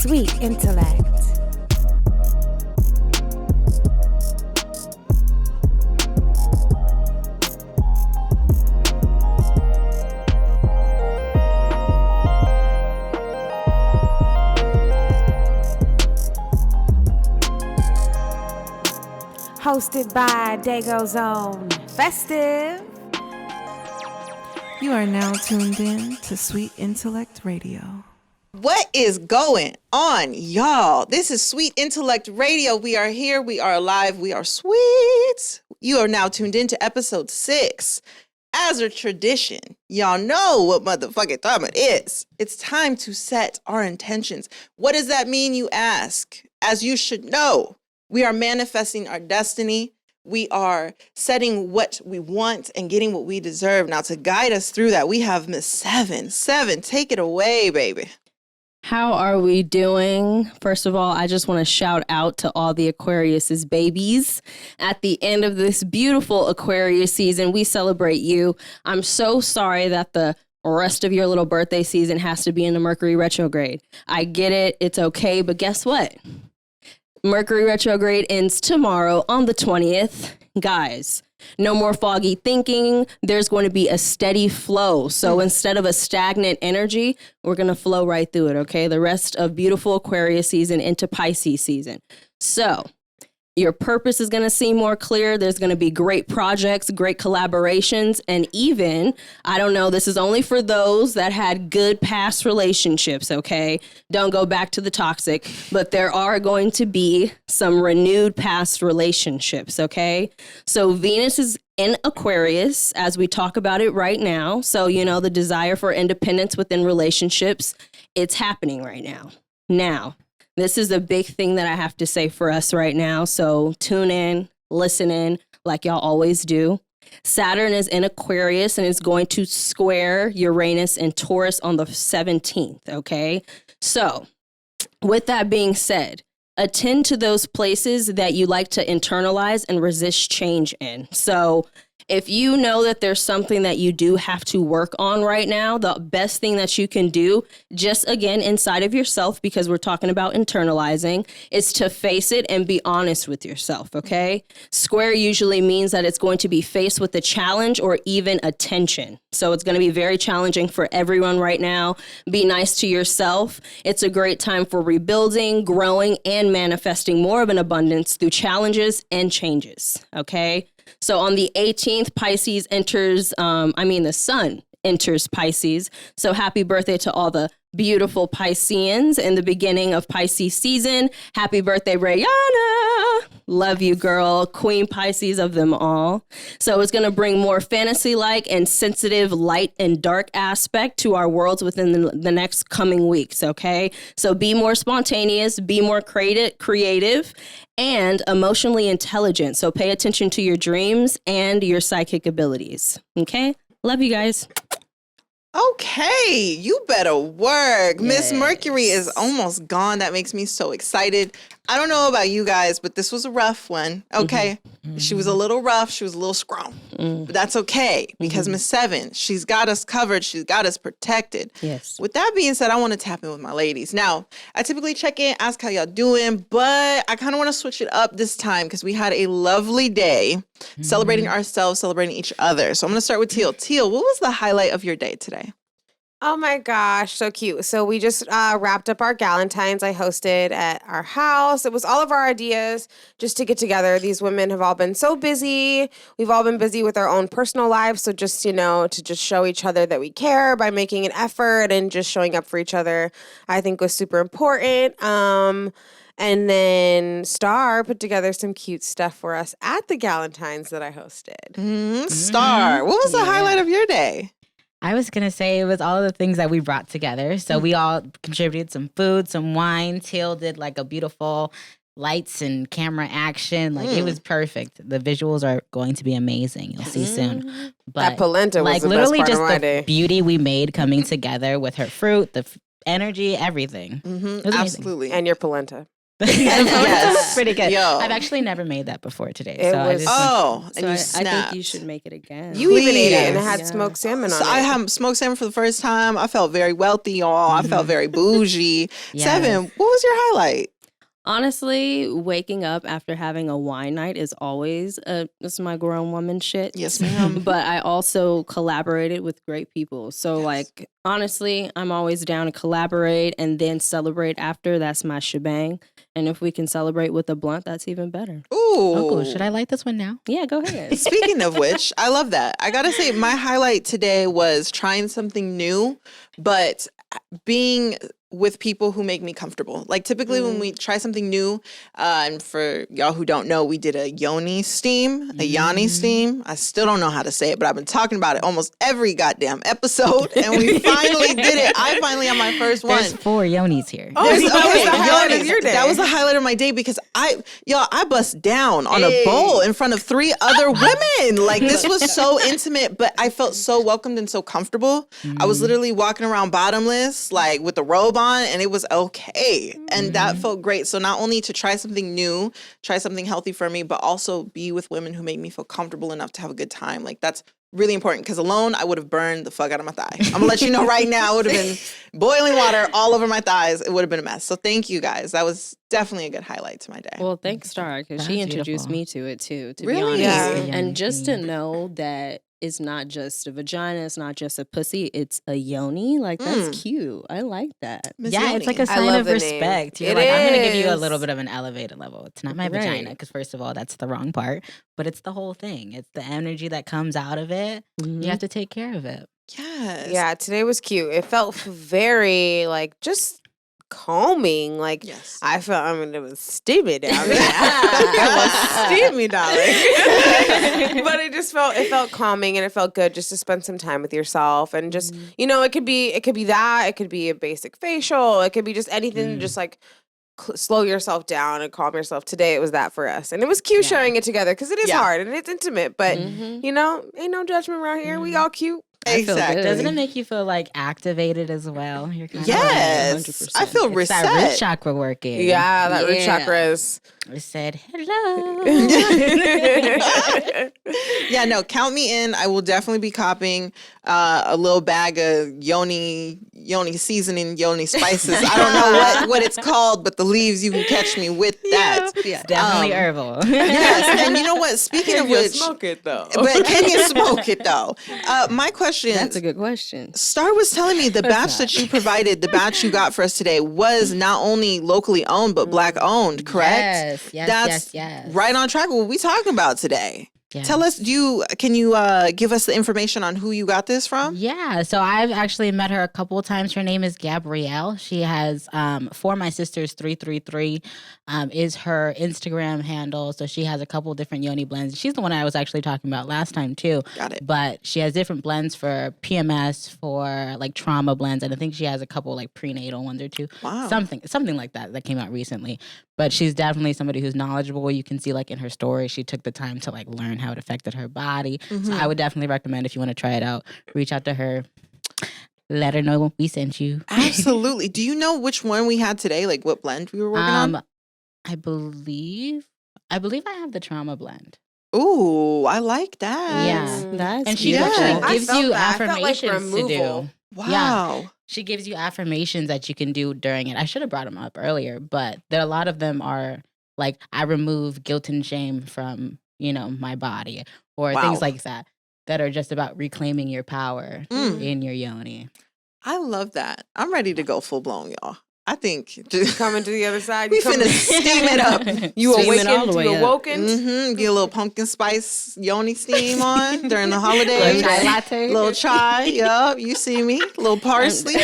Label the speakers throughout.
Speaker 1: Sweet Intellect. Hosted by Dago's Own Festive.
Speaker 2: You are now tuned in to Sweet Intellect Radio.
Speaker 3: What is going on, y'all? This is Sweet Intellect Radio. We are here. We are alive. We are sweet. You are now tuned in to episode 6. As a tradition, y'all know what motherfucking time it is. It's time to set our intentions. What does that mean, you ask? As you should know, we are manifesting our destiny. We are setting what we want and getting what we deserve. Now, to guide us through that, we have Miss Seven. Seven, take it away, baby.
Speaker 4: How are we doing? First of all, I just want to shout out to all the Aquarius's babies. At the end of this beautiful Aquarius season, we celebrate you. I'm so sorry that the rest of your little birthday season has to be in the Mercury retrograde. I get it. It's okay. But guess what? Mercury retrograde ends tomorrow on the 20th. Guys, no more foggy thinking. There's going to be a steady flow. So instead of a stagnant energy, we're going to flow right through it, okay? The rest of beautiful Aquarius season into Pisces season. So your purpose is going to seem more clear. There's going to be great projects, great collaborations, and even, I don't know, this is only for those that had good past relationships, okay? Don't go back to the toxic, but there are going to be some renewed past relationships, okay? So Venus is in Aquarius as we talk about it right now. So, you know, the desire for independence within relationships, it's happening right now. Now, this is a big thing that I have to say for us right now. So tune in, listen in, like y'all always do. Saturn is in Aquarius and is going to square Uranus and Taurus on the 17th, okay? So with that being said, attend to those places that you like to internalize and resist change in. So if you know that there's something that you do have to work on right now, the best thing that you can do, just again, inside of yourself, because we're talking about internalizing, is to face it and be honest with yourself, okay? Square usually means that it's going to be faced with a challenge or even a tension. So it's going to be very challenging for everyone right now. Be nice to yourself. It's a great time for rebuilding, growing, and manifesting more of an abundance through challenges and changes, okay? So on the 18th, Pisces enters, the sun enters Pisces. So happy birthday to all the beautiful Pisceans in the beginning of Pisces season. Happy birthday, Rayana. Love you, girl. Queen Pisces of them all. So it's going to bring more fantasy-like and sensitive light and dark aspect to our worlds within the next coming weeks, okay? So be more spontaneous, be more creative, and emotionally intelligent. So pay attention to your dreams and your psychic abilities, okay? Love you guys.
Speaker 3: Okay, you better work. Miss Mercury is almost gone. That makes me so excited. I don't know about you guys, but this was a rough one. Okay. Mm-hmm. She was a little rough. She was a little strong. But that's okay because Miss Seven, she's got us covered. She's got us protected.
Speaker 4: Yes.
Speaker 3: With that being said, I want to tap in with my ladies. Now, I typically check in, ask how y'all doing, but I kind of want to switch it up this time because we had a lovely day celebrating ourselves, celebrating each other. So I'm going to start with Teal. Teal, what was the highlight of your day today?
Speaker 1: Oh my gosh, so cute. So we just wrapped up our Galentine's I hosted at our house. It was all of our ideas just to get together. These women have all been so busy. We've all been busy with our own personal lives. So just, to just show each other that we care by making an effort and just showing up for each other, I think was super important. And then Star put together some cute stuff for us at the Galentine's that I hosted.
Speaker 3: Star, what was the highlight of your day?
Speaker 5: I was going to say it was all of the things that we brought together. So we all contributed some food, some wine. Teal did like a beautiful lights and camera action. Like it was perfect. The visuals are going to be amazing. You'll see soon. But
Speaker 1: that polenta was the
Speaker 5: literally
Speaker 1: best part
Speaker 5: just
Speaker 1: of my
Speaker 5: the
Speaker 1: day.
Speaker 5: beauty we made coming together with her fruit, the energy, everything.
Speaker 3: Absolutely.
Speaker 1: And your polenta.
Speaker 3: Yes.
Speaker 5: Pretty good.
Speaker 3: Yo.
Speaker 5: I've actually never made that before today.
Speaker 1: It
Speaker 5: So I
Speaker 1: was-
Speaker 5: just
Speaker 3: and
Speaker 4: So
Speaker 3: you
Speaker 4: I
Speaker 3: snapped.
Speaker 4: think you should make it again.
Speaker 1: You even ate it and it
Speaker 3: Please.
Speaker 1: had
Speaker 4: Yeah.
Speaker 1: smoked salmon on
Speaker 3: So
Speaker 1: it.
Speaker 3: I had smoked salmon for the first time. I felt very wealthy, y'all. I felt very bougie.
Speaker 5: Yes.
Speaker 3: 7, what was your highlight?
Speaker 4: Honestly, waking up after having a wine night is always it's my grown woman shit.
Speaker 3: Yes, ma'am.
Speaker 4: But I also collaborated with great people. So like honestly, I'm always down to collaborate and then celebrate after. That's my shebang. And if we can celebrate with a blunt, that's even better.
Speaker 3: Ooh.
Speaker 5: Oh, cool. Should I light this one now?
Speaker 4: Yeah, go ahead.
Speaker 3: Speaking of which, I love that. I gotta say, my highlight today was trying something new, but being with people who make me comfortable. Like typically when we try something new, and for y'all who don't know, we did a yoni steam, a yoni steam. I still don't know how to say it, but I've been talking about it almost every goddamn episode, and we finally did it. I finally had my first one.
Speaker 5: There's 4 yonis here.
Speaker 1: Oh,
Speaker 3: There's-
Speaker 1: that was the highlight of
Speaker 3: yonis.
Speaker 1: your day.
Speaker 3: That was the highlight of my day because I bust down on a bowl in front of 3 other women. Like this was so intimate, but I felt so welcomed and so comfortable. I was literally walking around bottomless, like with a robe on, and it was okay. And that felt great. So not only to try something new, try something healthy for me, but also be with women who make me feel comfortable enough to have a good time. Like that's really important because alone I would have burned the fuck out of my thigh. I'm gonna let you know right now, it would have been boiling water all over my thighs. It would have been a mess. So thank you guys. That was definitely a good highlight to my day.
Speaker 4: Well, thanks, Star, because she
Speaker 5: That's
Speaker 4: introduced
Speaker 5: beautiful.
Speaker 4: me to it too, to
Speaker 3: Really?
Speaker 4: be honest.
Speaker 1: Yeah.
Speaker 5: Yoni
Speaker 4: And just to
Speaker 5: steam.
Speaker 4: know that it's not just a vagina, it's not just a pussy, it's a yoni. Like, that's cute. I like that.
Speaker 3: Miss
Speaker 5: Yeah,
Speaker 3: Yoni.
Speaker 5: it's like a
Speaker 1: I
Speaker 5: sign
Speaker 1: love
Speaker 5: of
Speaker 1: the name.
Speaker 5: respect. You're
Speaker 1: It
Speaker 5: like, I'm going to give you a
Speaker 1: is.
Speaker 5: little bit of an elevated level. It's not my
Speaker 4: Right.
Speaker 5: vagina, because first of all, that's the wrong part, but it's the whole thing. It's the energy that comes out of it. You have to take care of it.
Speaker 3: Yes.
Speaker 1: Yeah, today was cute. It felt very like just calming. Like
Speaker 3: Yes.
Speaker 1: I felt, it was steamy down there. It was steamy, darling. But it felt calming and it felt good just to spend some time with yourself and just, it could be that, it could be a basic facial, it could be just anything to just like slow yourself down and calm yourself. Today it was that for us. And it was cute sharing it together because it is
Speaker 3: Yeah.
Speaker 1: hard and it's intimate, but ain't no judgment around here. We all cute.
Speaker 4: I feel
Speaker 3: Exactly.
Speaker 4: good.
Speaker 5: Doesn't it make you feel like activated as well? You're kind
Speaker 3: Yes.
Speaker 4: of like 100%.
Speaker 3: I feel
Speaker 5: It's that root
Speaker 3: reset.
Speaker 5: chakra working.
Speaker 1: Yeah, that root
Speaker 4: Yeah.
Speaker 1: chakra is.
Speaker 5: I said, hello.
Speaker 3: Yeah, no, count me in. I will definitely be copying a little bag of yoni seasoning, yoni spices. I don't know what it's called, but the leaves, you can catch me with that.
Speaker 5: Yeah, definitely herbal.
Speaker 3: Yes, and you know what? Speaking of which,
Speaker 1: it though.
Speaker 3: but can you smoke it though? My question.
Speaker 4: That's a good question.
Speaker 3: Star was telling me the batch that you provided, the batch you got for us today, was not only locally owned but Black owned, correct?
Speaker 5: Yes,
Speaker 3: That's
Speaker 5: yes.
Speaker 3: right on track with what we talking about today.
Speaker 5: Yes.
Speaker 3: Tell us, can you give us the information on who you got this from?
Speaker 5: Yeah, so I've actually met her a couple of times. Her name is Gabrielle. She has For My Sisters 333 is her Instagram handle. So she has a couple of different yoni blends. She's the one I was actually talking about last time too.
Speaker 3: Got it.
Speaker 5: But she has different blends for PMS, for like trauma blends, and I think she has a couple like prenatal ones or two.
Speaker 3: Wow.
Speaker 5: Something like that came out recently. But she's definitely somebody who's knowledgeable. You can see like in her story, she took the time to like learn how it affected her body. So I would definitely recommend, if you want to try it out, reach out to her. Let her know we sent you.
Speaker 3: Absolutely. Do you know which one we had today? Like what blend we were working on?
Speaker 5: I believe I have the trauma blend.
Speaker 3: Ooh, I like that.
Speaker 5: Yeah.
Speaker 4: That's
Speaker 5: And she
Speaker 3: beautiful.
Speaker 5: actually
Speaker 1: I
Speaker 5: gives
Speaker 1: felt
Speaker 5: you
Speaker 1: that. I felt like
Speaker 5: affirmations to
Speaker 1: removal.
Speaker 5: do.
Speaker 3: Wow.
Speaker 5: She gives you affirmations that you can do during it. I should have brought them up earlier, but a lot of them are like, I remove guilt and shame from, my body, or
Speaker 3: Wow.
Speaker 5: things like that are just about reclaiming your power
Speaker 3: Mm.
Speaker 5: in your yoni.
Speaker 3: I love that. I'm ready to go full blown, y'all. I think just
Speaker 1: Coming to the other side.
Speaker 3: we
Speaker 1: you coming-
Speaker 3: finna steam it up.
Speaker 1: You
Speaker 4: Steam it all
Speaker 1: awakened.
Speaker 4: the way
Speaker 1: You
Speaker 4: up.
Speaker 1: awoken.
Speaker 3: Get a little pumpkin spice yoni steam on during the
Speaker 5: Little
Speaker 3: holidays.
Speaker 5: chai latte.
Speaker 3: Little chai, yup. You see me. Little parsley,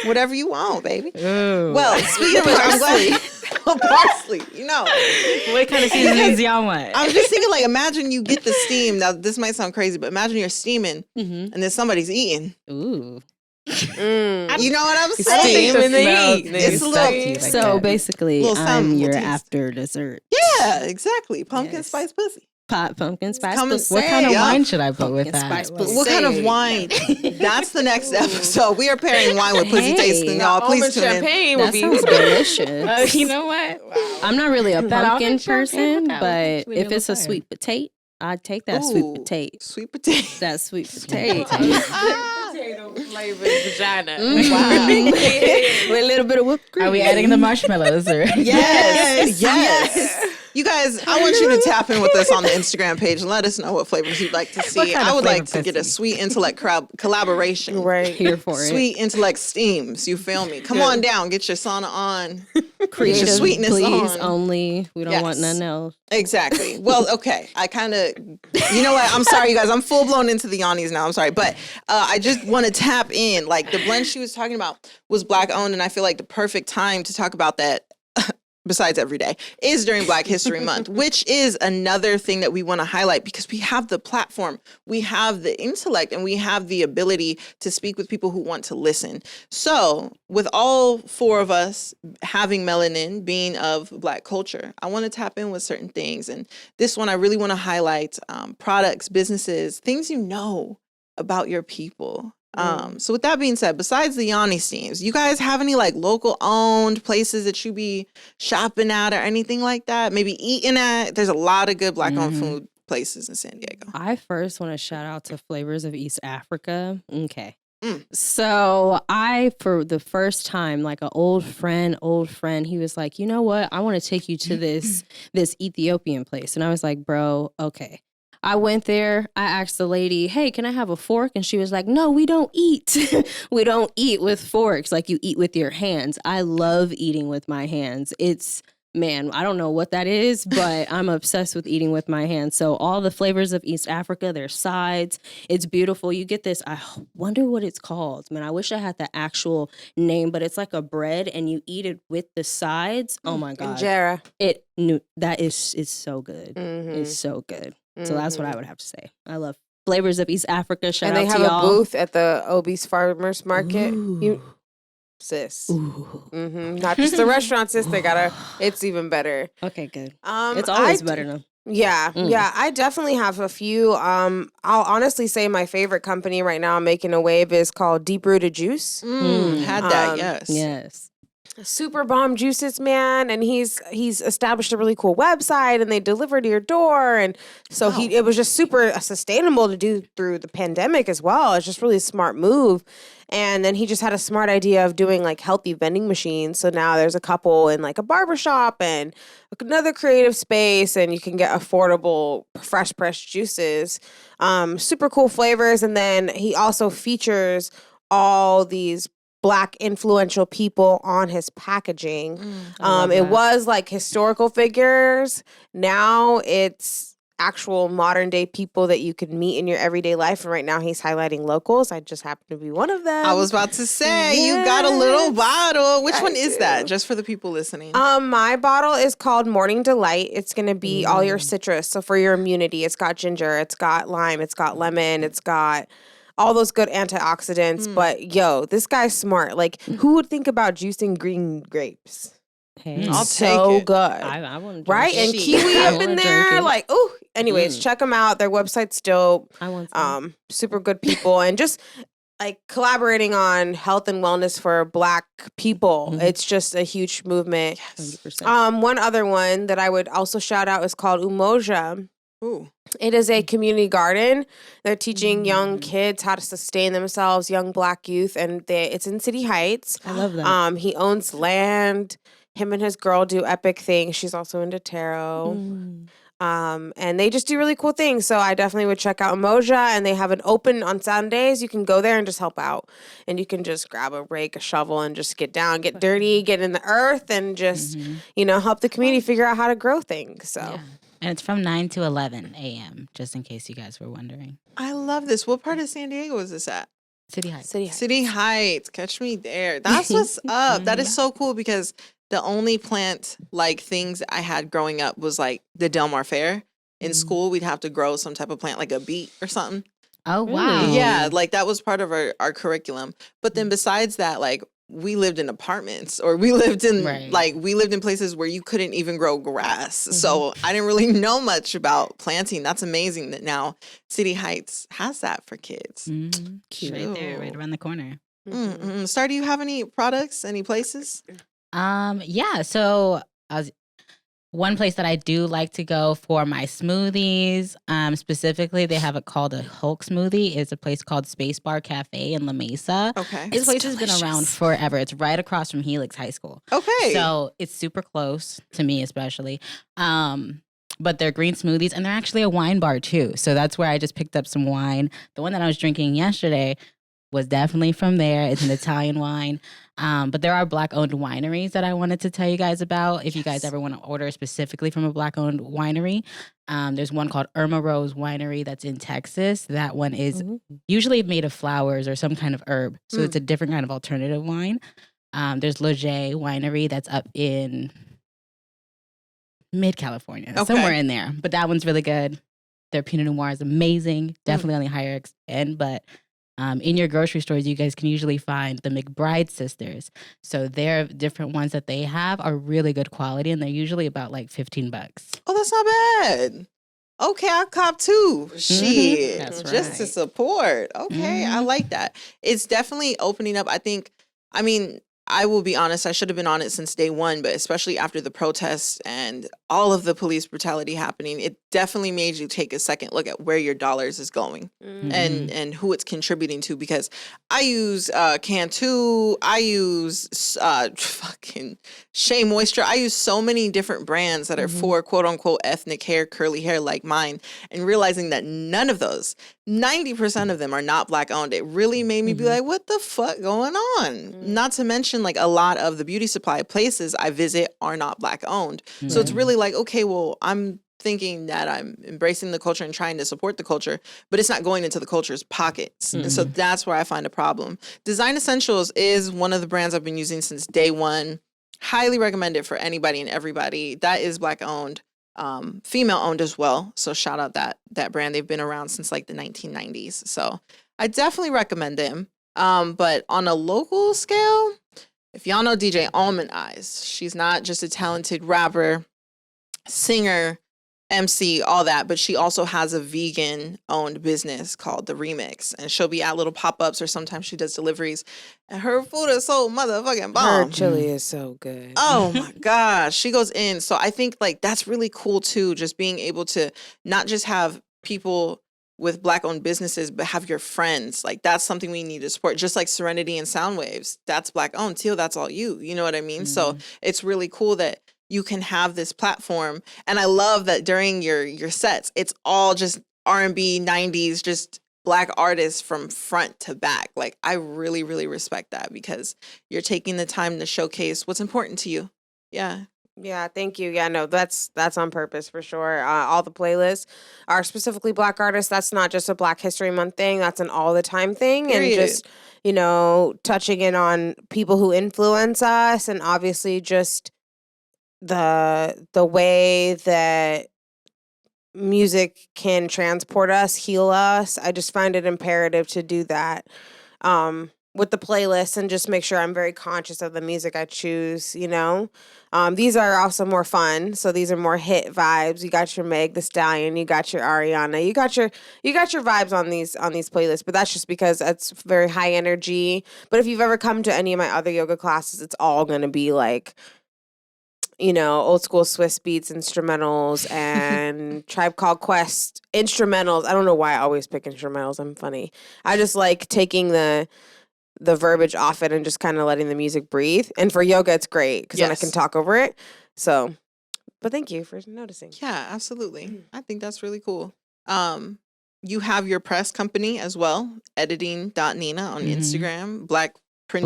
Speaker 3: whatever you want, baby.
Speaker 5: Ooh.
Speaker 3: Well, speaking of which, I'm glad. Little parsley,
Speaker 5: What kind of seasonings y'all want?
Speaker 3: I'm just thinking, like, imagine you get the steam. Now, this might sound crazy, but imagine you're steaming
Speaker 4: Mm-hmm.
Speaker 3: and then somebody's eating.
Speaker 4: Ooh.
Speaker 1: Mm.
Speaker 3: You know what I'm
Speaker 1: Steam
Speaker 3: saying?
Speaker 1: and they eat.
Speaker 3: It's a little-
Speaker 4: So basically,
Speaker 3: Little
Speaker 4: I'm
Speaker 3: something,
Speaker 4: your
Speaker 3: little taste.
Speaker 4: after dessert.
Speaker 3: Yeah, exactly. Pumpkin
Speaker 4: Yes.
Speaker 3: spice pussy.
Speaker 4: Pumpkin spice
Speaker 3: Come and
Speaker 4: pussy.
Speaker 5: What kind of
Speaker 3: Yeah.
Speaker 5: wine should I put with
Speaker 4: Pumpkin
Speaker 5: that?
Speaker 4: spice pussy.
Speaker 3: What kind of wine? That's the next episode. We are pairing wine with pussy
Speaker 4: Hey.
Speaker 3: tasting, y'all. Please
Speaker 1: Almond
Speaker 3: tune in.
Speaker 1: champagne would
Speaker 4: That
Speaker 1: be
Speaker 4: sounds delicious.
Speaker 5: You know what?
Speaker 4: I'm not really a
Speaker 5: That
Speaker 4: pumpkin
Speaker 5: almond champagne with
Speaker 4: person,
Speaker 5: that was
Speaker 4: but
Speaker 5: actually
Speaker 4: if
Speaker 5: really
Speaker 4: it's a
Speaker 5: fire.
Speaker 4: sweet potato, I'd take that sweet
Speaker 3: Ooh,
Speaker 4: potato.
Speaker 3: Sweet potato.
Speaker 4: That sweet potato.
Speaker 1: potato flavored vagina.
Speaker 3: Wow.
Speaker 4: With a little bit of whipped cream.
Speaker 5: Are we adding the marshmallows or?
Speaker 3: Yes. You guys, I want you to tap in with us on the Instagram page and let us know what flavors you'd like to see.
Speaker 5: kind
Speaker 3: I
Speaker 5: of
Speaker 3: would like
Speaker 5: flavor
Speaker 3: to get a
Speaker 5: pussy?
Speaker 3: Sweet Intellect collaboration.
Speaker 1: Right.
Speaker 4: Here for it.
Speaker 3: Sweet Intellect steams. You feel me? Come on down. Get your sauna on.
Speaker 4: Creative,
Speaker 3: sweetness
Speaker 4: please,
Speaker 3: on.
Speaker 4: only. We don't want
Speaker 3: Yes.
Speaker 4: none else.
Speaker 3: Exactly. Well, okay. I kind of, you know what? I'm sorry, you guys. I'm full blown into the Yannis now. I'm sorry. But I just want to tap in. Like the blend she was talking about was Black owned. And I feel like the perfect time to talk about that, besides every day, is during Black History Month, which is another thing that we want to highlight because we have the platform, we have the intellect, and we have the ability to speak with people who want to listen. So with all four of us having melanin, being of Black culture, I want to tap in with certain things. And this one, I really want to highlight products, businesses, things you know about your people. So with that being said, besides the Yanni steams, you guys have any like local owned places that you be shopping at or anything like that? Maybe eating at? There's a lot of good Black owned food places in San Diego.
Speaker 4: I first want to shout out to Flavors of East Africa. Okay. So for the first time, like an old friend, he was like, you know what? I want to take you to this Ethiopian place. And I was like, bro, okay. I went there. I asked the lady, hey, can I have a fork? And she was like, no, we don't eat. We don't eat with forks like you eat with your hands. I love eating with my hands. Man, I don't know what that is, but I'm obsessed with eating with my hands. So all the Flavors of East Africa, their sides, it's beautiful. You get this, I wonder what it's called. Man, I wish I had the actual name, but it's like a bread and you eat it with the sides. Oh my God.
Speaker 1: Injera.
Speaker 4: It's so good. It's so good. So that's what I would have to say. I love Flavors of East Africa. Shout
Speaker 1: And
Speaker 4: out
Speaker 1: they
Speaker 4: to
Speaker 1: have
Speaker 4: y'all.
Speaker 1: a booth at the Obese Farmers Market.
Speaker 4: Ooh.
Speaker 1: Sis.
Speaker 4: Ooh.
Speaker 1: Not just the restaurant, sis. It's even better.
Speaker 4: Okay, good.
Speaker 1: I
Speaker 4: It's always
Speaker 1: d-
Speaker 4: better now.
Speaker 1: Yeah, yeah. I definitely have a few. I'll honestly say my favorite company right now making a wave is called Deep Rooted Juice.
Speaker 3: Had that, yes.
Speaker 4: Yes.
Speaker 1: Super bomb juices, man, and he's established a really cool website and they deliver to your door, and so it was just super sustainable to do through the pandemic as well. It's just really a smart move. And then he just had a smart idea of doing like healthy vending machines. So now there's a couple in like a barbershop and another creative space, and you can get affordable fresh pressed juices, super cool flavors. And then he also features all these Black influential people on his packaging. It was like historical figures. Now it's actual modern day people that you can meet in your everyday life. And right now he's highlighting locals. I just happen to be one of them.
Speaker 3: I was about to say, you got a little bottle. Which one is
Speaker 1: do.
Speaker 3: that? Just for the people listening.
Speaker 1: My bottle is called Morning Delight. It's going to be all your citrus. So for your immunity, it's got ginger, it's got lime, it's got lemon, it's got all those good antioxidants. But yo, this guy's smart. Like, who would think about juicing green grapes?
Speaker 4: Hey.
Speaker 3: I'll
Speaker 1: So
Speaker 3: take it.
Speaker 1: good.
Speaker 4: I want to
Speaker 1: Right? And
Speaker 3: Shit.
Speaker 1: kiwi
Speaker 4: I
Speaker 1: up
Speaker 4: wanna
Speaker 1: in
Speaker 4: drink
Speaker 1: there.
Speaker 4: it.
Speaker 1: Like, ooh. Anyways, check them out. Their website's dope.
Speaker 4: I want some.
Speaker 1: Super good people. And just like collaborating on health and wellness for Black people. It's just a huge movement.
Speaker 4: 100%.
Speaker 1: One other one that I would also shout out is called Umoja.
Speaker 3: Ooh.
Speaker 1: It is a community garden. They're teaching young kids how to sustain themselves, young Black youth, and it's in City Heights.
Speaker 4: I love that.
Speaker 1: He owns land. Him and his girl do epic things. She's also into tarot. And they just do really cool things. So I definitely would check out Umoja, and they have an open on Sundays. You can go there and just help out. And you can just grab a rake, a shovel, and just get down, get dirty, get in the earth, and just, help the community figure out how to grow things. So.
Speaker 5: Yeah. And it's from 9 to 11 a.m., just in case you guys were wondering.
Speaker 3: I love this. What part of San Diego is this at?
Speaker 5: City Heights.
Speaker 3: City Heights. Catch me there. That's what's up. That is so cool because the only plant like things I had growing up was like the Del Mar Fair. In school, we'd have to grow some type of plant like a beet or something.
Speaker 5: Oh, wow.
Speaker 3: Yeah, like that was part of our curriculum. But then besides that, like we lived in apartments, or we lived in
Speaker 5: Right.
Speaker 3: we lived in places where you couldn't even grow grass. So I didn't really know much about planting. That's amazing that now City Heights has that for kids.
Speaker 5: Right there, right
Speaker 3: Cute.
Speaker 5: around the corner.
Speaker 3: Star, do you have any products, any places?
Speaker 5: Yeah. So one place that I do like to go for my smoothies, specifically, they have it called a Hulk smoothie. It's a place called Space Bar Cafe in La Mesa.
Speaker 3: Okay.
Speaker 5: This place has been around forever. It's right across from Helix High School.
Speaker 3: Okay.
Speaker 5: So it's super close to me, especially. But they're green smoothies, and they're actually a wine bar too. So that's where I just picked up some wine. The one that I was drinking yesterday was definitely from there. It's an Italian wine. But there are Black-owned wineries that I wanted to tell you guys about. If you guys ever want to order specifically from a Black-owned winery, there's one called Irma Rose Winery that's in Texas. That one is usually made of flowers or some kind of herb. So it's a different kind of alternative wine. There's Leger Winery that's up in mid-California, somewhere in there. But that one's really good. Their Pinot Noir is amazing. Definitely on the higher end, but in your grocery stores, you guys can usually find the McBride sisters. So their different ones that they have are really good quality, and they're usually about like $15.
Speaker 3: Oh, that's not bad. Okay, I'll cop too. Shit.
Speaker 5: That's
Speaker 3: Just to
Speaker 5: right.
Speaker 3: support. Okay, I like that. It's definitely opening up. I mean, I will be honest, I should have been on it since day one, but especially after the protests and all of the police brutality happening, it definitely made you take a second look at where your dollars is going and who it's contributing to. Because I use Cantu, I use fucking Shea Moisture. I use so many different brands that are for quote unquote ethnic hair, curly hair like mine, and realizing that none of those, 90% of them are not Black owned. It really made me be like, what the fuck going on? Not to mention, like, a lot of the beauty supply places I visit are not Black owned. So it's really like, okay, well, I'm thinking that I'm embracing the culture and trying to support the culture, but it's not going into the culture's pockets. And so that's where I find a problem. Design Essentials is one of the brands I've been using since day one. Highly recommend it for anybody and everybody. That is Black owned. Female owned as well. So shout out that brand. They've been around since like the 1990s. So I definitely recommend them. But on a local scale, if y'all know DJ Almond Eyes, she's not just a talented rapper, singer, MC, all that, but she also has a vegan owned business called The Remix, and she'll be at little pop-ups, or sometimes she does deliveries, and her food is so motherfucking bomb.
Speaker 1: Her chili is so good.
Speaker 3: Oh my gosh, she goes in. So I think like that's really cool too, just being able to not just have people with Black owned businesses, but have your friends. Like that's something we need to support. Just like Serenity and Sound Waves, that's Black owned. Teal, that's all you. You know what I mean? So it's really cool that you can have this platform. And I love that during your sets, it's all just R&B, 90s, just Black artists from front to back. Like I really, really respect that because you're taking the time to showcase what's important to you. Yeah.
Speaker 1: Yeah, thank you. Yeah, no, that's on purpose for sure. All the playlists are specifically Black artists. That's not just a Black History Month thing. That's an all the time thing.
Speaker 3: Period.
Speaker 1: And just, you know, touching in on people who influence us, and obviously just the way that music can transport us, heal us. I just find it imperative to do that. With the playlist, and just make sure I'm very conscious of the music I choose, you know. These are also more fun, so these are more hit vibes. You got your Meg Thee Stallion, you got your Ariana, you got your vibes on these playlists, but that's just because it's very high energy. But if you've ever come to any of my other yoga classes, it's all gonna be like, you know, old school Swiss beats instrumentals and Tribe Called Quest instrumentals. I don't know why I always pick instrumentals. I'm funny. I just like taking the verbiage off it and just kind of letting the music breathe. And for yoga, it's great because then I can talk over it. So, but thank you for noticing.
Speaker 3: Yeah, absolutely. I think that's really cool. You have your press company as well, editing.nina on Instagram, Black Press,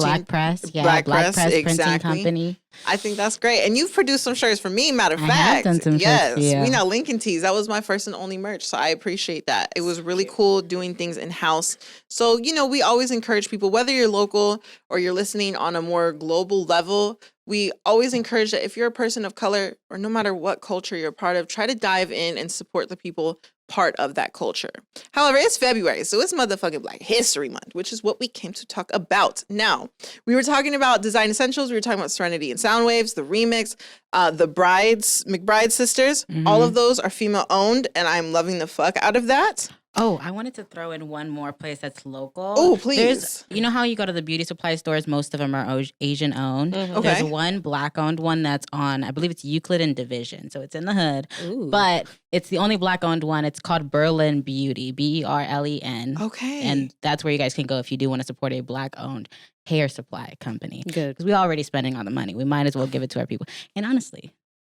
Speaker 5: Black Press Printing Company.
Speaker 3: I think that's great. And you've produced some shirts for me, matter of
Speaker 5: I
Speaker 3: fact.
Speaker 5: have done some shirts for you.
Speaker 3: We now Lincoln Tees. That was my first and only merch. So I appreciate that. It was really cool doing things in-house. So, you know, we always encourage people, whether you're local or you're listening on a more global level, we always encourage that if you're a person of color or no matter what culture you're part of, try to dive in and support the people part of that culture. However, it's February, so it's motherfucking Black History Month, which is what we came to talk about. Now, we were talking about design essentials. We were talking about Serenity and Soundwaves, the remix, the McBride sisters. All of those are female owned, and I'm loving the fuck out of that.
Speaker 5: Oh, I wanted to throw in one more place that's local.
Speaker 3: Oh, please.
Speaker 5: You know how you go to the beauty supply stores, most of them are Asian owned.
Speaker 3: Okay.
Speaker 5: There's one Black owned one that's on, I believe it's Euclid and Division. So it's in the hood.
Speaker 4: Ooh.
Speaker 5: But it's the only Black owned one. It's called Berlin Beauty, Berlen.
Speaker 3: Okay.
Speaker 5: And that's where you guys can go if you do want to support a Black owned hair supply company.
Speaker 4: Good.
Speaker 5: Because we're already spending all the money. We might as well give it to our people. And honestly,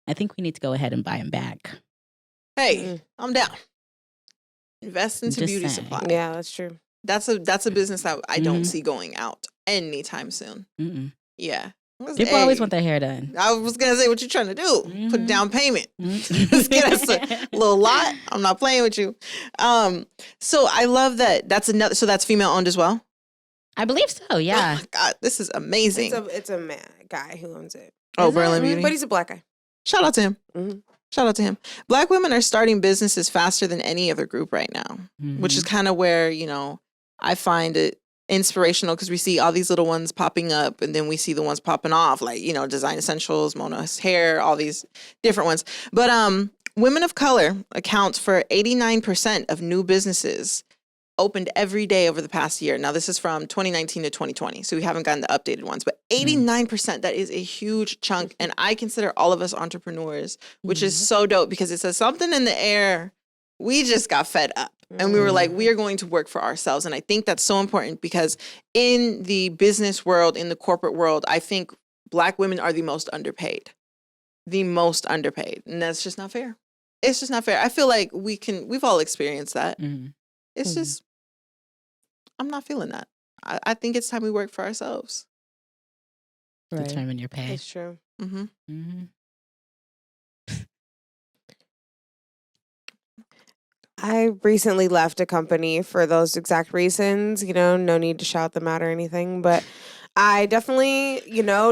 Speaker 5: I think we need to go ahead and buy them back.
Speaker 3: Hey, I'm down. Invest into
Speaker 5: Just
Speaker 3: beauty
Speaker 5: saying.
Speaker 3: supply.
Speaker 1: Yeah, that's true.
Speaker 3: That's a business that I don't see going out anytime soon.
Speaker 5: Mm-mm.
Speaker 3: Yeah.
Speaker 5: People always want their hair done.
Speaker 3: I was gonna say, what you trying to do? Put a down payment. Just get us a little lot. I'm not playing with you. So I love that. That's another. So that's female owned as well.
Speaker 5: I believe so, yeah.
Speaker 3: Oh my God, this is amazing.
Speaker 1: It's a man, guy who owns it.
Speaker 3: Oh,
Speaker 1: Is it?
Speaker 3: Berlin Beauty.
Speaker 1: But he's a Black guy.
Speaker 3: Shout out to him.
Speaker 1: Mhm.
Speaker 3: Shout out to him. Black women are starting businesses faster than any other group right now, which is kind of where, I find it inspirational because we see all these little ones popping up and then we see the ones popping off, like, Design Essentials, Mona's Hair, all these different ones. But women of color account for 89% of new businesses opened every day over the past year. Now, this is from 2019 to 2020, so we haven't gotten the updated ones, but 89%, that is a huge chunk. And I consider all of us entrepreneurs, which is so dope because it says something in the air. We just got fed up and we were like, we are going to work for ourselves. And I think that's so important because in the business world, in the corporate world, I think Black women are the most underpaid. And that's just not fair. It's just not fair. I feel like we've all experienced that. It's just, I'm not feeling that. I think it's time we work for ourselves.
Speaker 4: Right.
Speaker 5: Determine your pay.
Speaker 1: It's true. I recently left a company for those exact reasons. No need to shout them out or anything, but I definitely,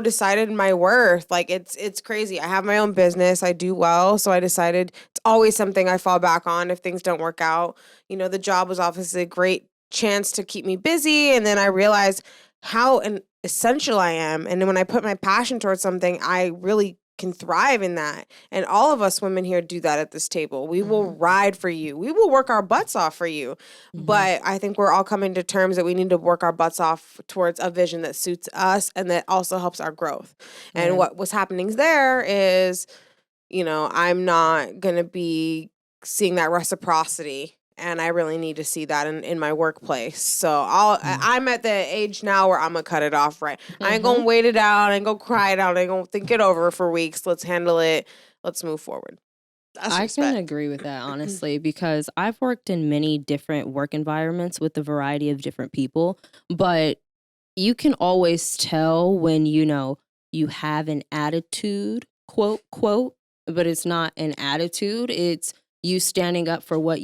Speaker 1: decided my worth. Like it's crazy. I have my own business. I do well. So I decided it's always something I fall back on if things don't work out. The job was obviously a great chance to keep me busy. And then I realized how essential I am. And then when I put my passion towards something, I really can thrive in that. And all of us women here do that at this table. We will ride for you. We will work our butts off for you. But I think we're all coming to terms that we need to work our butts off towards a vision that suits us and that also helps our growth. And what was happening there is, I'm not going to be seeing that reciprocity. And I really need to see that in my workplace. So I'm at the age now where I'm going to cut it off, right? I ain't going to wait it out. I ain't going to cry it out. I ain't going to think it over for weeks. Let's handle it. Let's move forward.
Speaker 4: I can agree with that, honestly, because I've worked in many different work environments with a variety of different people. But you can always tell when, you have an attitude, quote, but it's not an attitude. It's you standing up for what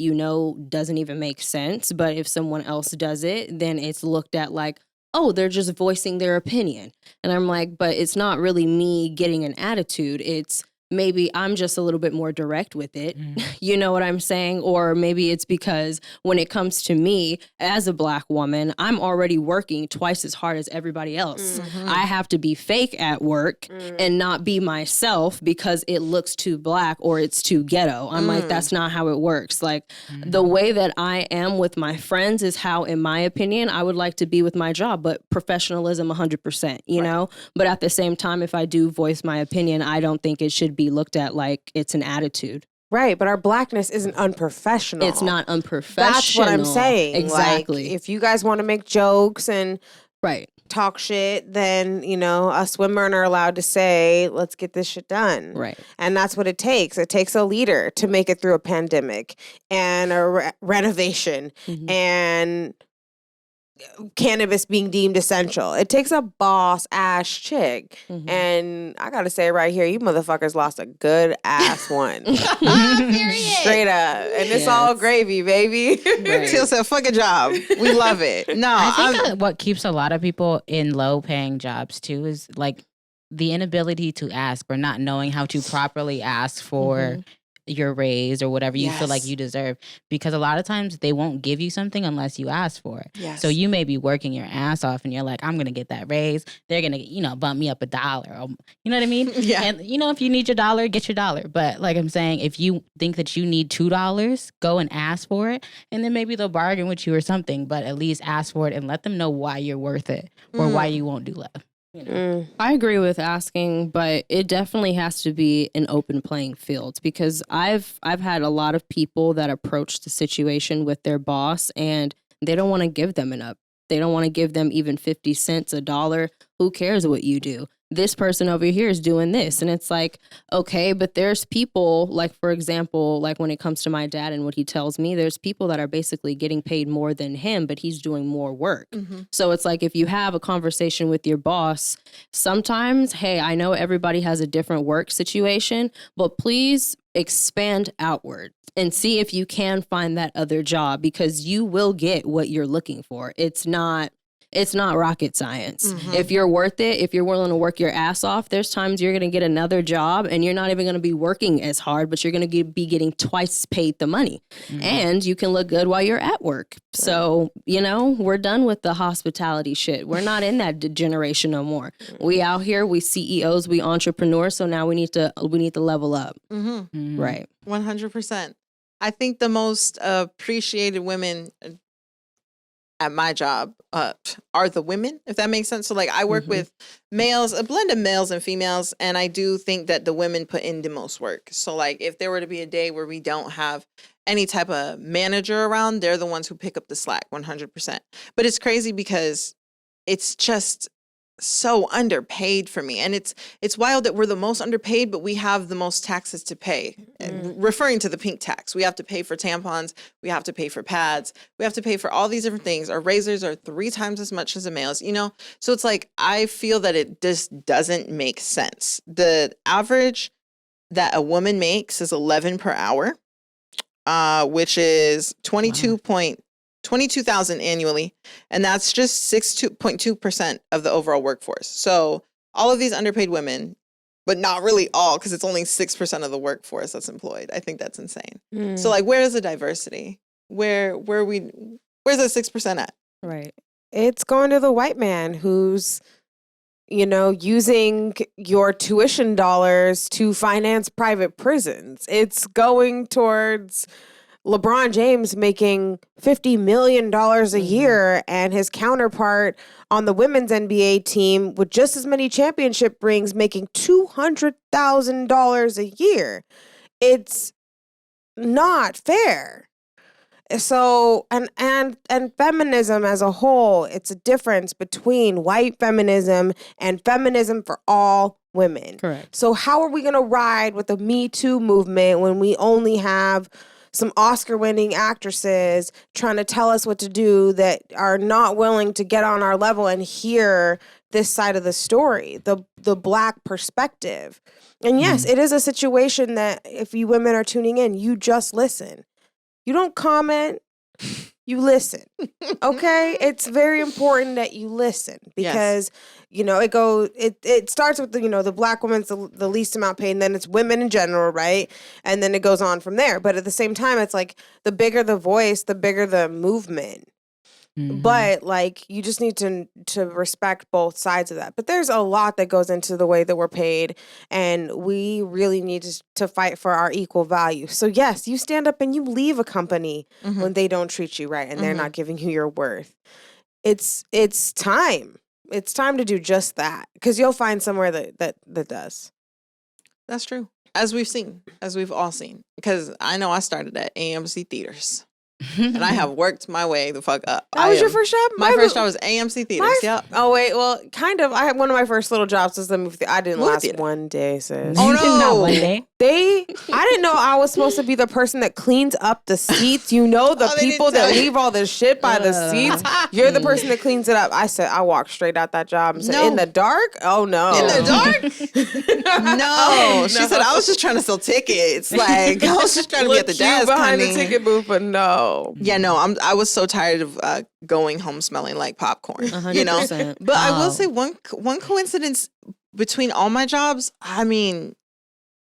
Speaker 4: doesn't even make sense. But if someone else does it, then it's looked at like, oh, they're just voicing their opinion. And I'm like, but it's not really me getting an attitude. It's maybe I'm just a little bit more direct with it. You know what I'm saying? Or maybe it's because when it comes to me as a Black woman, I'm already working twice as hard as everybody else. I have to be fake at work and not be myself because it looks too Black or it's too ghetto. I'm like, that's not how it works. Like the way that I am with my friends is how, in my opinion, I would like to be with my job, but professionalism 100%, you know? But at the same time, if I do voice my opinion, I don't think it should be looked at like it's an attitude.
Speaker 1: Right, but our Blackness isn't unprofessional.
Speaker 4: It's not unprofessional.
Speaker 1: That's what I'm saying.
Speaker 4: Exactly.
Speaker 1: Like, if you guys want to make jokes and
Speaker 4: right.
Speaker 1: talk shit, then, us women are allowed to say, let's get this shit done.
Speaker 4: Right.
Speaker 1: And that's what it takes. It takes a leader to make it through a pandemic and a renovation and cannabis being deemed essential. It takes a boss ass chick. And I gotta say right here, you motherfuckers lost a good ass one. Straight up. And it's all gravy, baby.
Speaker 3: Teal said, fuck a job. We love it. No,
Speaker 5: I think that what keeps a lot of people in low paying jobs too is like the inability to ask or not knowing how to properly ask for your raise or whatever you feel like
Speaker 3: Yes.
Speaker 5: you deserve. Because a lot of times they won't give you something unless you ask for it.
Speaker 3: Yes.
Speaker 5: So you may be working your ass off and you're like, I'm going to get that raise. They're going to, bump me up $1. Or, you know what I mean?
Speaker 3: Yeah.
Speaker 5: And, if you need your dollar, get your dollar. But like I'm saying, if you think that you need $2, go and ask for it. And then maybe they'll bargain with you or something. But at least ask for it and let them know why you're worth it or why you won't do less.
Speaker 4: I agree with asking, but it definitely has to be an open playing field, because I've had a lot of people that approach the situation with their boss and they don't want to give them an up. They don't want to give them even 50 cents, $1. Who cares what you do? This person over here is doing this. And it's like, okay, but there's people, like, for example, like when it comes to my dad and what he tells me, there's people that are basically getting paid more than him, but he's doing more work. So it's like, if you have a conversation with your boss, sometimes, hey, I know everybody has a different work situation, but please expand outward and see if you can find that other job, because you will get what you're looking for. It's not rocket science. If you're worth it, if you're willing to work your ass off, there's times you're going to get another job and you're not even going to be working as hard, but you're going to be getting twice paid the money. And you can look good while you're at work. So, we're done with the hospitality shit. We're not in that generation no more. We out here, we CEOs, we entrepreneurs. So now we need to level up. Right.
Speaker 3: 100%. I think the most appreciated women at my job are the women, if that makes sense. So like I work with males, a blend of males and females, and I do think that the women put in the most work. So like if there were to be a day where we don't have any type of manager around, they're the ones who pick up the slack 100%. But it's crazy because it's just so underpaid for me. And it's wild that we're the most underpaid, but we have the most taxes to pay. Referring to the pink tax, we have to pay for tampons, we have to pay for pads, we have to pay for all these different things. Our razors are 3 times as much as the males, So it's like, I feel that it just doesn't make sense. The average that a woman makes is 11 per hour, which is 22,000 annually, and that's just 6.2% of the overall workforce. So all of these underpaid women, but not really all, because it's only 6% of the workforce that's employed. I think that's insane. So like, where is the diversity? Where's the 6% at?
Speaker 4: Right.
Speaker 1: It's going to the white man who's, using your tuition dollars to finance private prisons. It's going towards LeBron James making $50 million a year, and his counterpart on the women's NBA team with just as many championship rings making $200,000 a year. It's not fair. So, and feminism as a whole, it's a difference between white feminism and feminism for all women.
Speaker 4: Correct.
Speaker 1: So how are we going to ride with the Me Too movement when we only have some Oscar-winning actresses trying to tell us what to do that are not willing to get on our level and hear this side of the story, the Black perspective? And yes, it is a situation that if you women are tuning in, you just listen. You don't comment, you listen. Okay? It's very important that you listen because, it starts with, the Black woman's the least amount paid, and then it's women in general, right? And then it goes on from there. But at the same time, it's like the bigger the voice, the bigger the movement. But like, you just need to respect both sides of that. But there's a lot that goes into the way that we're paid, and we really need to fight for our equal value. So yes, you stand up and you leave a company when they don't treat you right and they're not giving you your worth. It's time. It's time to do just that, because you'll find somewhere that does.
Speaker 3: That's true. As we've all seen, because I know I started at AMC Theaters. And I have worked my way the fuck up.
Speaker 1: That was your first job?
Speaker 3: My first job was AMC Theaters. Yep.
Speaker 1: Oh wait, well, kind of. I had one of my first little jobs was the movie. I didn't last one day, sis.
Speaker 3: Oh no,
Speaker 5: not one day.
Speaker 1: I didn't know I was supposed to be the person that cleans up the seats. The people that leave all the shit by the seats. You're the person that cleans it up. I said, I walked straight out that job and said, in the dark? Oh no.
Speaker 3: In the dark? No. She said, I was just trying to sell tickets. Like, I was just trying to be at the desk
Speaker 1: behind the ticket booth, but no.
Speaker 3: Yeah, no, I was so tired of going home smelling like popcorn,
Speaker 4: 100%.
Speaker 3: But I will say one coincidence between all my jobs, I mean,